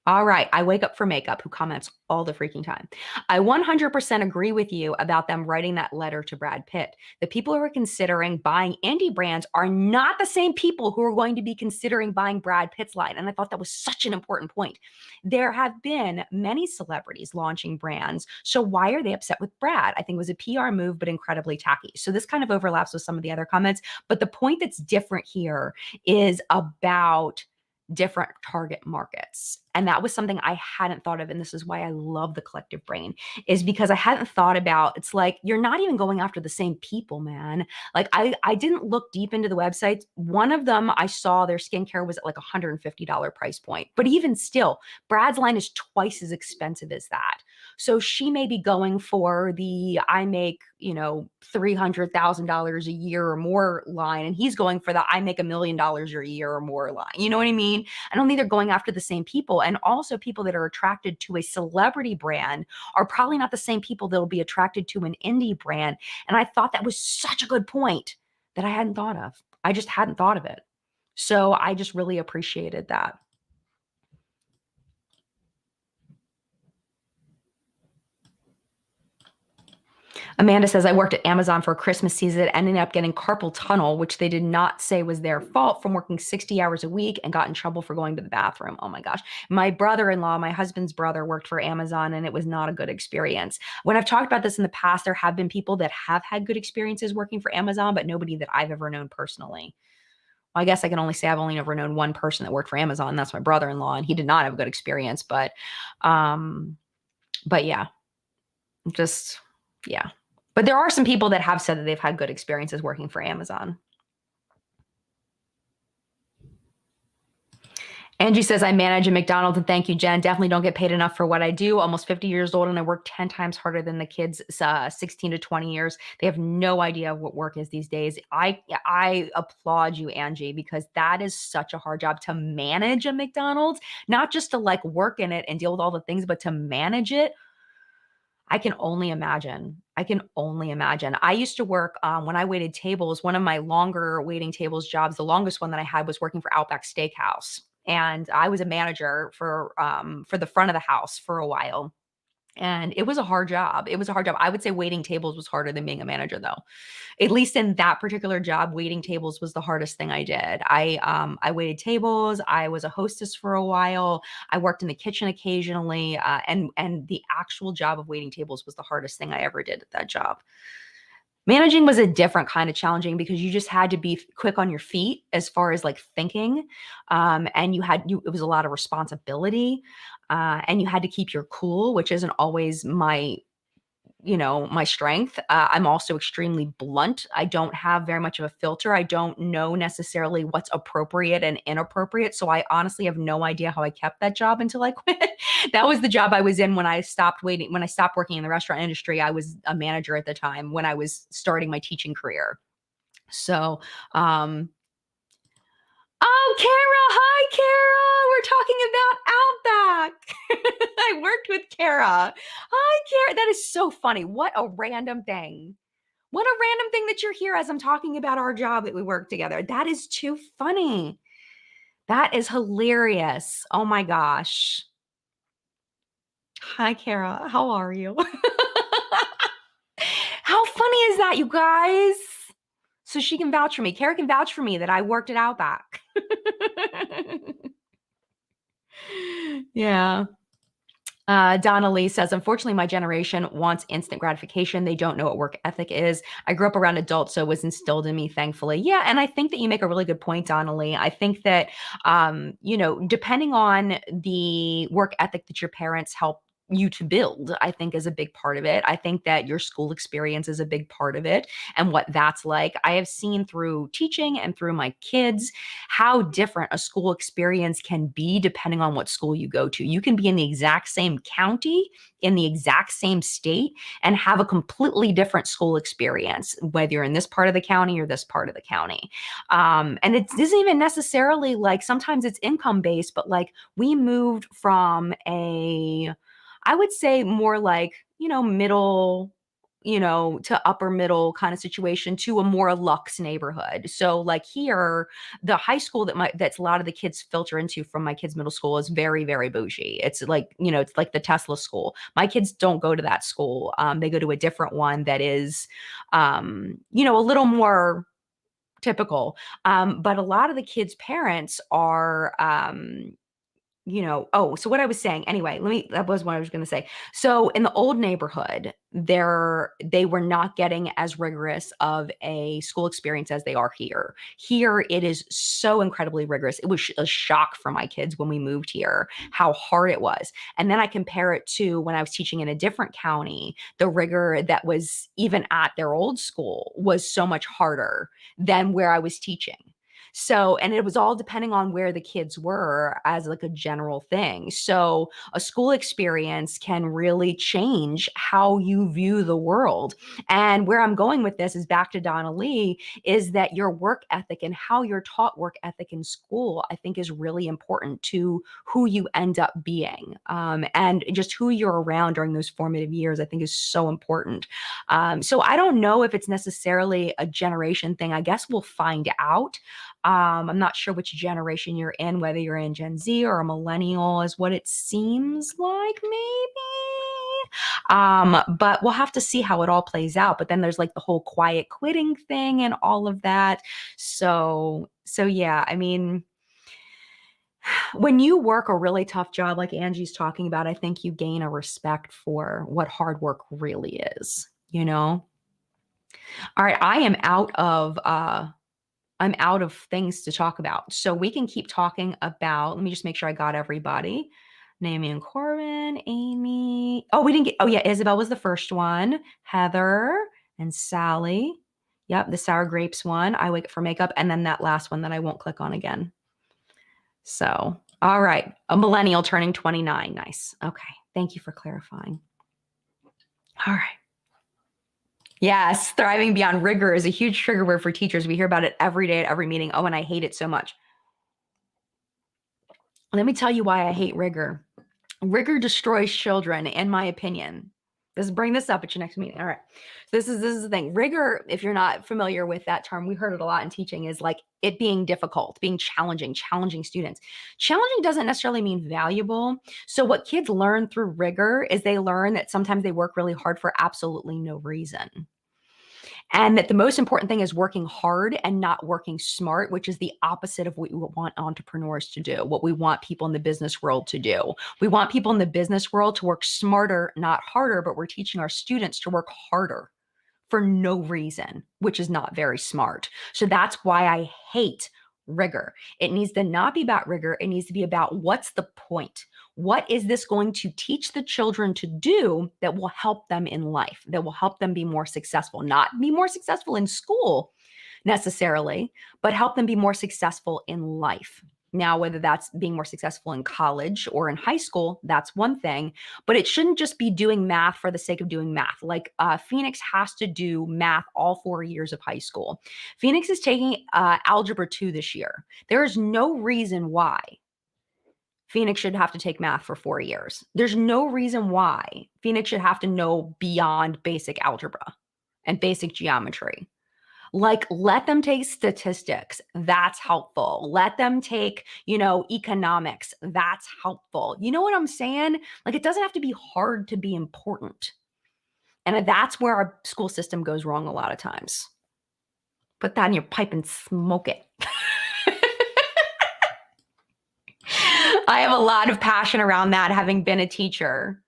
All right, I Wake Up for Makeup, who comments all the freaking time. I 100% agree with you about them writing that letter to Brad Pitt. The people who are considering buying indie brands are not the same people who are going to be considering buying Brad Pitt's line. And I thought that was such an important point. There have been many celebrities launching brands. So why are they upset with Brad? I think it was a PR move, but incredibly tacky. So this kind of overlaps with some of the other comments. But the point that's different here is about different target markets. And that was something I hadn't thought of. And this is why I love the collective brain, is because I hadn't thought about, it's like, you're not even going after the same people, man. Like, I didn't look deep into the websites. One of them, I saw their skincare was at like $150 price point. But even still, Brad's line is twice as expensive as that. So she may be going for the, I make, $300,000 a year or more line. And he's going for the, I make $1 million a year or more line. You know what I mean? I don't think they're going after the same people. And also, people that are attracted to a celebrity brand are probably not the same people that will be attracted to an indie brand. And I thought that was such a good point that I hadn't thought of. I just hadn't thought of it. So I just really appreciated that. Amanda says, I worked at Amazon for a Christmas season, ending up getting carpal tunnel, which they did not say was their fault, from working 60 hours a week, and got in trouble for going to the bathroom. Oh my gosh. My brother-in-law, my husband's brother, worked for Amazon, and it was not a good experience. When I've talked about this in the past, there have been people that have had good experiences working for Amazon, but nobody that I've ever known personally. Well, I guess I can only say I've only ever known one person that worked for Amazon, and that's my brother-in-law, and he did not have a good experience. Um, but yeah, just yeah. But there are some people that have said that they've had good experiences working for Amazon. Angie says, I manage a McDonald's, and thank you, Jen. Definitely don't get paid enough for what I do. Almost 50 years old, and I work 10 times harder than the kids 16 to 20 years. They have no idea what work is these days. I applaud you, Angie, because that is such a hard job to manage a McDonald's, not just to like work in it and deal with all the things, but to manage it. I can only imagine. I can only imagine. I used to work when I waited tables. One of my longer waiting tables jobs, the longest one that I had, was working for Outback Steakhouse, and I was a manager for the front of the house for a while. And it was a hard job. It was a hard job. I would say waiting tables was harder than being a manager, though. At least in that particular job, waiting tables was the hardest thing I did. I waited tables. I was a hostess for a while. I worked in the kitchen occasionally, and the actual job of waiting tables was the hardest thing I ever did at that job. Managing was a different kind of challenging because you just had to be quick on your feet as far as like thinking, and it was a lot of responsibility, and you had to keep your cool, which isn't always my strength. I'm also extremely blunt. I don't have very much of a filter. I don't know necessarily what's appropriate and inappropriate. So I honestly have no idea how I kept that job until I quit. That was the job I was in when I stopped waiting. When I stopped working in the restaurant industry, I was a manager at the time when I was starting my teaching career. So, oh, Kara. Hi, Kara. We're talking about Outback. I worked with Kara. Hi, Kara. That is so funny. What a random thing. What a random thing that you're here as I'm talking about our job that we work together. That is too funny. That is hilarious. Oh my gosh. Hi, Kara. How are you? How funny is that, you guys? So she can vouch for me. Kara can vouch for me that I worked it out back. Yeah. Donna Lee says, unfortunately, my generation wants instant gratification. They don't know what work ethic is. I grew up around adults, so it was instilled in me, thankfully. Yeah, and I think that you make a really good point, Donna Lee. I think that, depending on the work ethic that your parents help you to build, I think is a big part of it. I think that your school experience is a big part of it and what that's like. I have seen through teaching and through my kids how different a school experience can be depending on what school you go to. You can be in the exact same county, in the exact same state, and have a completely different school experience, whether you're in this part of the county or this part of the county. And it isn't even necessarily like, sometimes it's income based, but like we moved from I would say more like, middle, to upper middle kind of situation to a more luxe neighborhood. So like here, the high school that's a lot of the kids filter into from my kids' middle school is very, very bougie. It's like, it's like the Tesla school. My kids don't go to that school. They go to a different one that is, a little more typical. But a lot of the kids' parents are, so what I was saying, anyway, that was what I was going to say. So in the old neighborhood, they were not getting as rigorous of a school experience as they are here. Here, it is so incredibly rigorous. It was a shock for my kids when we moved here, how hard it was. And then I compare it to when I was teaching in a different county, the rigor that was even at their old school was so much harder than where I was teaching. So, and it was all depending on where the kids were as like a general thing. So a school experience can really change how you view the world. And where I'm going with this is back to Donna Lee, is that your work ethic and how you're taught work ethic in school, I think is really important to who you end up being. And just who you're around during those formative years, I think is so important. So I don't know if it's necessarily a generation thing. I guess we'll find out. I'm not sure which generation you're in, whether you're in Gen Z or a millennial is what it seems like, maybe. But we'll have to see how it all plays out. But then there's like the whole quiet quitting thing and all of that. So yeah, I mean, when you work a really tough job like Angie's talking about, I think you gain a respect for what hard work really is, you know? All right, I'm out of things to talk about. So we can keep talking about, let me just make sure I got everybody. Naomi and Corbin, Amy. Oh, we didn't get, oh yeah, Isabel was the first one. Heather and Sally. Yep, the sour grapes one. I wake up for makeup. And then that last one that I won't click on again. So, all right. A millennial turning 29. Nice. Okay. Thank you for clarifying. All right. Yes, thriving beyond rigor is a huge trigger word for teachers. We hear about it every day at every meeting. Oh, and I hate it so much. Let me tell you why I hate rigor. Rigor destroys children, in my opinion. Bring this up at your next meeting. All right. So this is the thing. Rigor, if you're not familiar with that term, we heard it a lot in teaching, is like it being difficult, being challenging students. Challenging doesn't necessarily mean valuable. So what kids learn through rigor is they learn that sometimes they work really hard for absolutely no reason. And that the most important thing is working hard and not working smart, which is the opposite of what we want entrepreneurs to do, what we want people in the business world to do. We want people in the business world to work smarter, not harder, but we're teaching our students to work harder for no reason, which is not very smart. So that's why I hate rigor. It needs to not be about rigor. It needs to be about what's the point? What is this going to teach the children to do that will help them in life, that will help them be more successful, not be more successful in school necessarily, but help them be more successful in life. Now, whether that's being more successful in college or in high school, that's one thing, but it shouldn't just be doing math for the sake of doing math. Like Phoenix has to do math all 4 years of high school. Phoenix is taking Algebra 2 this year. There is no reason why Phoenix should have to take math for 4 years. There's no reason why Phoenix should have to know beyond basic algebra and basic geometry. Like, let them take statistics. That's helpful. Let them take, economics. That's helpful. You know what I'm saying? Like, it doesn't have to be hard to be important. And that's where our school system goes wrong a lot of times. Put that in your pipe and smoke it. I have a lot of passion around that, having been a teacher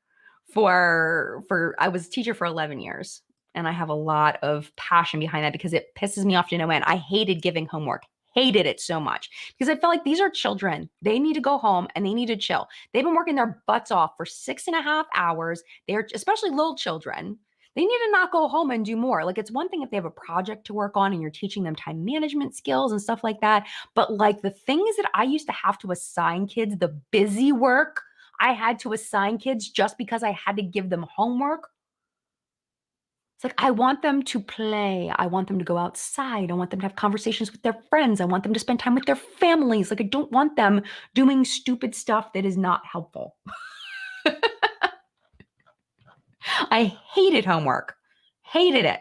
I was a teacher for 11 years. And I have a lot of passion behind that because it pisses me off to no end. I hated giving homework, hated it so much because I felt like these are children. They need to go home and they need to chill. They've been working their butts off for 6.5 hours. They're especially little children. They need to not go home and do more. Like, it's one thing if they have a project to work on and you're teaching them time management skills and stuff like that. But like the things that I used to have to assign kids, the busy work I had to assign kids just because I had to give them homework. It's like, I want them to play. I want them to go outside. I want them to have conversations with their friends. I want them to spend time with their families. Like, I don't want them doing stupid stuff that is not helpful. I hated homework. Hated it.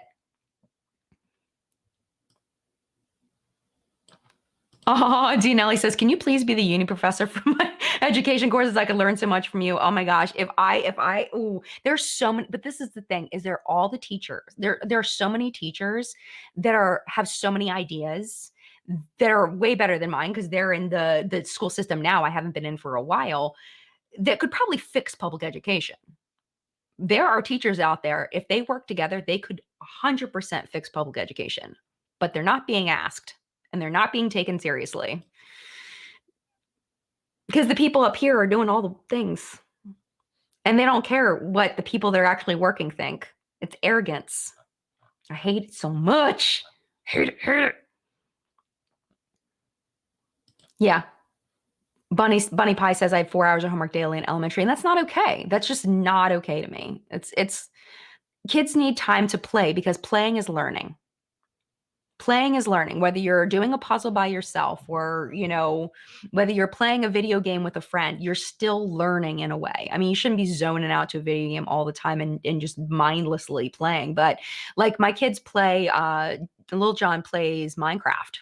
Oh, Dinelli says, can you please be the uni professor for my education courses? I could learn so much from you. Oh my gosh. There's so many, but this is the thing, is there all the teachers, there are so many teachers that have so many ideas that are way better than mine because they're in the school system now. I haven't been in for a while, that could probably fix public education. There are teachers out there, if they work together, they could 100% fix public education, but they're not being asked. And they're not being taken seriously because the people up here are doing all the things and they don't care what the people that are actually working think. It's arrogance. I hate it so much. Hate it. Yeah. Bunny Pie says I have 4 hours of homework daily in elementary, and that's not okay. That's just not okay to me. It's kids need time to play because playing is learning. Playing is learning, whether you're doing a puzzle by yourself or, whether you're playing a video game with a friend, you're still learning in a way. I mean, you shouldn't be zoning out to a video game all the time and just mindlessly playing. But like my kids play, Little John plays Minecraft.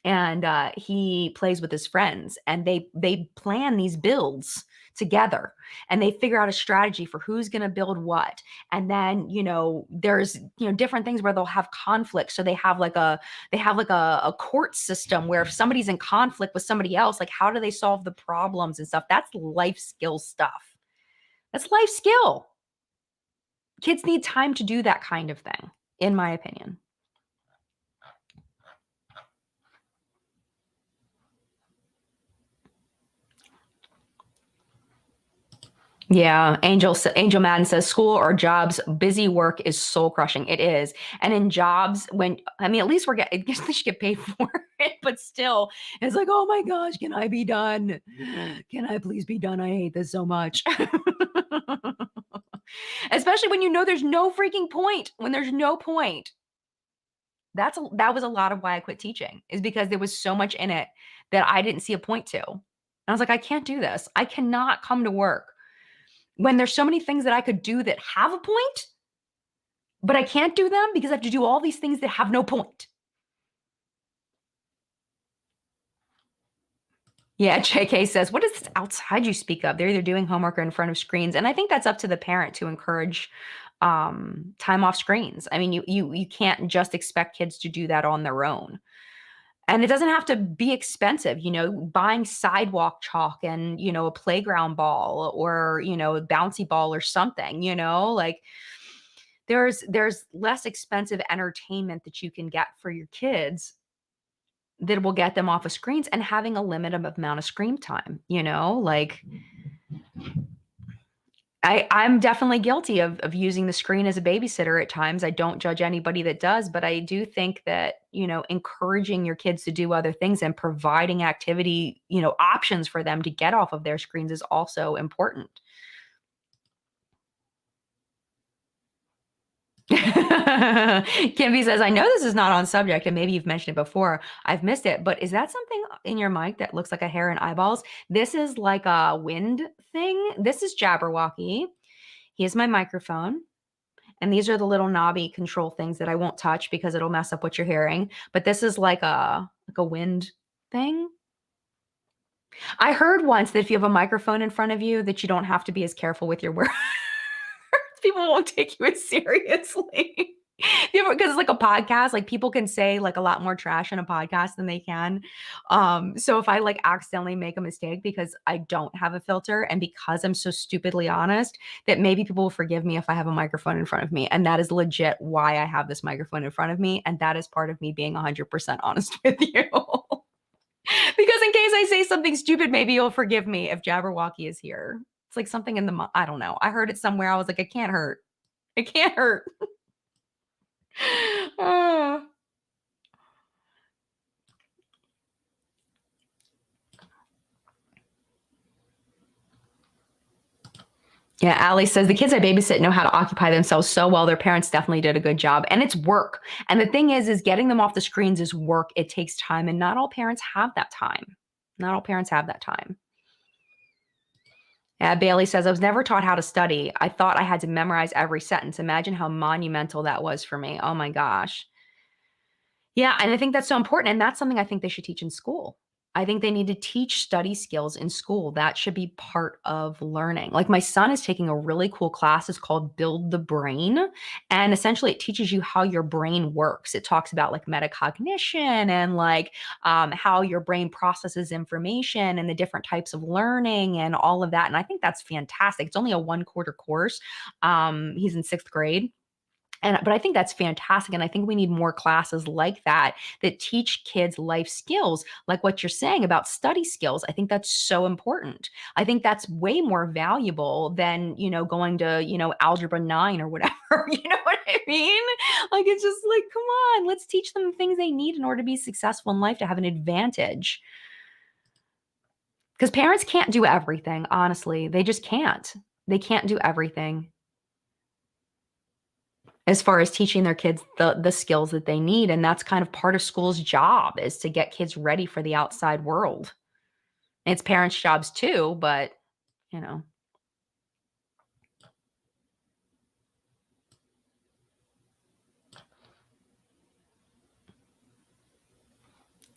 and he plays with his friends, and they plan these builds together, and they figure out a strategy for who's going to build what. And then there's different things where they'll have conflict, so they have like a court system where if somebody's in conflict with somebody else, like how do they solve the problems and stuff. That's life skill stuff. That's life skill. Kids need time to do that kind of thing, in my opinion. Yeah, Angel Madden says school or jobs, busy work is soul crushing. It is, and in jobs, at least at least you get paid for it, but still, it's like, oh my gosh, can I be done? Can I please be done? I hate this so much. Especially when there's no freaking point. When there's no point, that was a lot of why I quit teaching, is because there was so much in it that I didn't see a point to. And I was like, I can't do this. I cannot come to work when there's so many things that I could do that have a point, but I can't do them because I have to do all these things that have no point. Yeah, JK says, what is this outside you speak of? They're either doing homework or in front of screens. And I think that's up to the parent to encourage time off screens. I mean, you can't just expect kids to do that on their own. And it doesn't have to be expensive, buying sidewalk chalk and, a playground ball or, a bouncy ball or something, like there's less expensive entertainment that you can get for your kids that will get them off of screens, and having a limited amount of screen time, like I'm definitely guilty of using the screen as a babysitter at times. I don't judge anybody that does, but I do think that, encouraging your kids to do other things and providing activity, options for them to get off of their screens is also important. Kimby says, I know this is not on subject, and maybe you've mentioned it before. I've missed it, but is that something in your mic that looks like a hair and eyeballs? This is like a wind thing. This is Jabberwocky. Here's my microphone. And these are the little knobby control things that I won't touch because it'll mess up what you're hearing. But this is like a wind thing. I heard once that if you have a microphone in front of you, that you don't have to be as careful with your words. People won't take you as seriously. Because it's like a podcast, like people can say like a lot more trash in a podcast than they can. So if I like accidentally make a mistake because I don't have a filter and because I'm so stupidly honest, that maybe people will forgive me if I have a microphone in front of me. And that is legit why I have this microphone in front of me. And that is part of me being 100% honest with you. Because in case I say something stupid, maybe you'll forgive me if Jabberwocky is here. It's like something in the, I don't know. I heard it somewhere. I was like, it can't hurt. It can't hurt. Oh. Yeah, Allie says the kids I babysit know how to occupy themselves so well. Their parents definitely did a good job. And it's work. And the thing is getting them off the screens is work. It takes time. And not all parents have that time. Not all parents have that time. Bailey says, I was never taught how to study. I thought I had to memorize every sentence. Imagine how monumental that was for me. Oh my gosh. Yeah, and I think that's so important, and that's something I think they should teach in school. I think they need to teach study skills in school. That should be part of learning. Like my son is taking a really cool class. It's called Build the Brain. And essentially it teaches you how your brain works. It talks about like metacognition and like how your brain processes information and the different types of learning and all of that. And I think that's fantastic. It's only a 1/4 course. He's in 6th grade. But I think that's fantastic. And I think we need more classes like that that teach kids life skills, like what you're saying about study skills. I think that's so important. I think that's way more valuable than, going to, algebra 9 or whatever. You know what I mean? Like, it's just like, come on, let's teach them the things they need in order to be successful in life, to have an advantage. Because parents can't do everything, honestly. They just can't. They can't do everything as far as teaching their kids the skills that they need. And that's kind of part of school's job, is to get kids ready for the outside world. And it's parents' jobs too, but you know.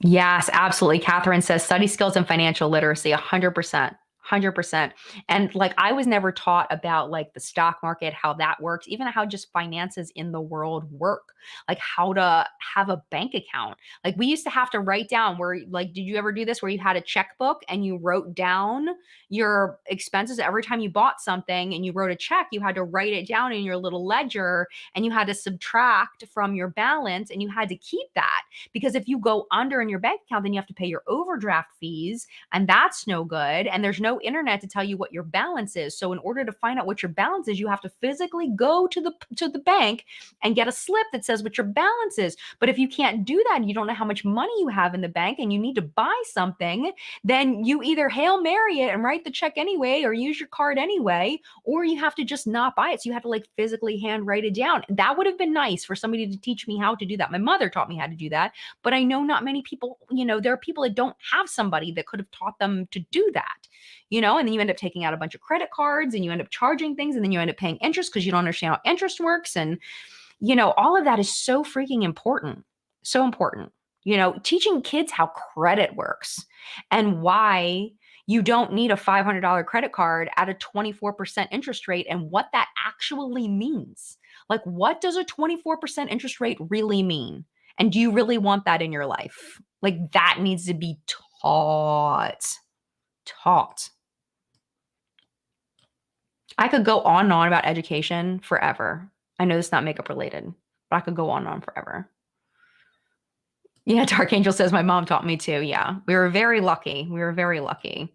Yes, absolutely. Catherine says study skills and financial literacy, 100%. 100%. And like, I was never taught about like the stock market, how that works, even how just finances in the world work, like how to have a bank account. Like, we used to have to write down where, like, did you ever do this where you had a checkbook and you wrote down your expenses every time you bought something and you wrote a check? You had to write it down in your little ledger and you had to subtract from your balance and you had to keep that, because if you go under in your bank account, then you have to pay your overdraft fees, and that's no good. And there's no internet to tell you what your balance is. So in order to find out what your balance is, you have to physically go to the bank and get a slip that says what your balance is. But if you can't do that and you don't know how much money you have in the bank and you need to buy something, then you either Hail Mary it and write the check anyway or use your card anyway, or you have to just not buy it. So you have to like physically hand write it down. That would have been nice for somebody to teach me how to do that. My mother taught me how to do that, but I know not many people, there are people that don't have somebody that could have taught them to do that, and then you end up taking out a bunch of credit cards and you end up charging things and then you end up paying interest because you don't understand how interest works. And, all of that is so freaking important. So important. Teaching kids how credit works and why you don't need a $500 credit card at a 24% interest rate and what that actually means. Like, what does a 24% interest rate really mean? And do you really want that in your life? Like, that needs to be taught. Taught. I could go on and on about education forever. I know this is not makeup related, but I could go on and on forever. Yeah, Dark Angel says my mom taught me too. Yeah, we were very lucky. We were very lucky.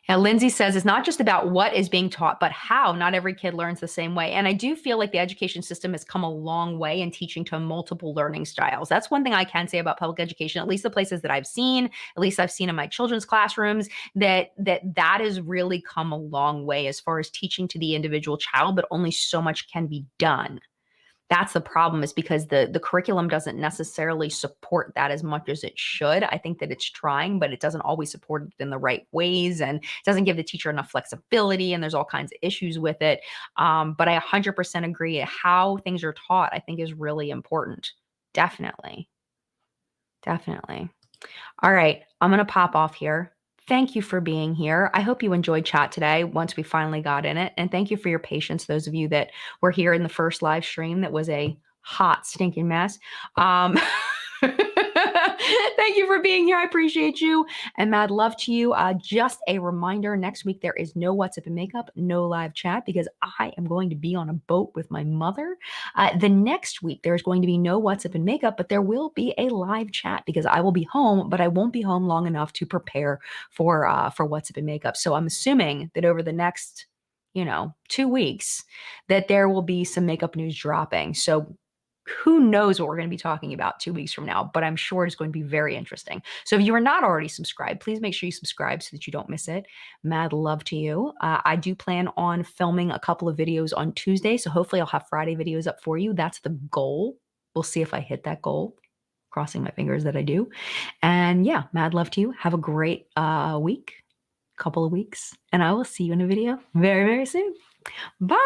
And Lindsay says it's not just about what is being taught, but how. Not every kid learns the same way. And I do feel like the education system has come a long way in teaching to multiple learning styles. That's one thing I can say about public education, at least the places that I've seen, at least I've seen in my children's classrooms, that has really come a long way as far as teaching to the individual child, but only so much can be done. That's the problem, is because the curriculum doesn't necessarily support that as much as it should. I think that it's trying, but it doesn't always support it in the right ways, and it doesn't give the teacher enough flexibility, and there's all kinds of issues with it. But I 100% agree. How things are taught, I think, is really important. Definitely. Definitely. All right, I'm going to pop off here. Thank you for being here. I hope you enjoyed chat today once we finally got in it. And thank you for your patience, those of you that were here in the first live stream that was a hot, stinking mess. Thank you for being here. I appreciate you. And mad love to you. Just a reminder, next week there is no What's Up in Makeup, no live chat, because I am going to be on a boat with my mother. The next week there's going to be no What's Up in Makeup, but there will be a live chat because I will be home, but I won't be home long enough to prepare for What's Up in Makeup. So I'm assuming that over the next 2 weeks that there will be some makeup news dropping. So who knows what we're going to be talking about 2 weeks from now, but I'm sure it's going to be very interesting. So if you are not already subscribed, please make sure you subscribe so that you don't miss it. Mad love to you. I do plan on filming a couple of videos on Tuesday, so hopefully I'll have Friday videos up for you. That's the goal. We'll see if I hit that goal. Crossing my fingers that I do. And yeah, mad love to you. Have a great couple of weeks, and I will see you in a video very, very soon. Bye.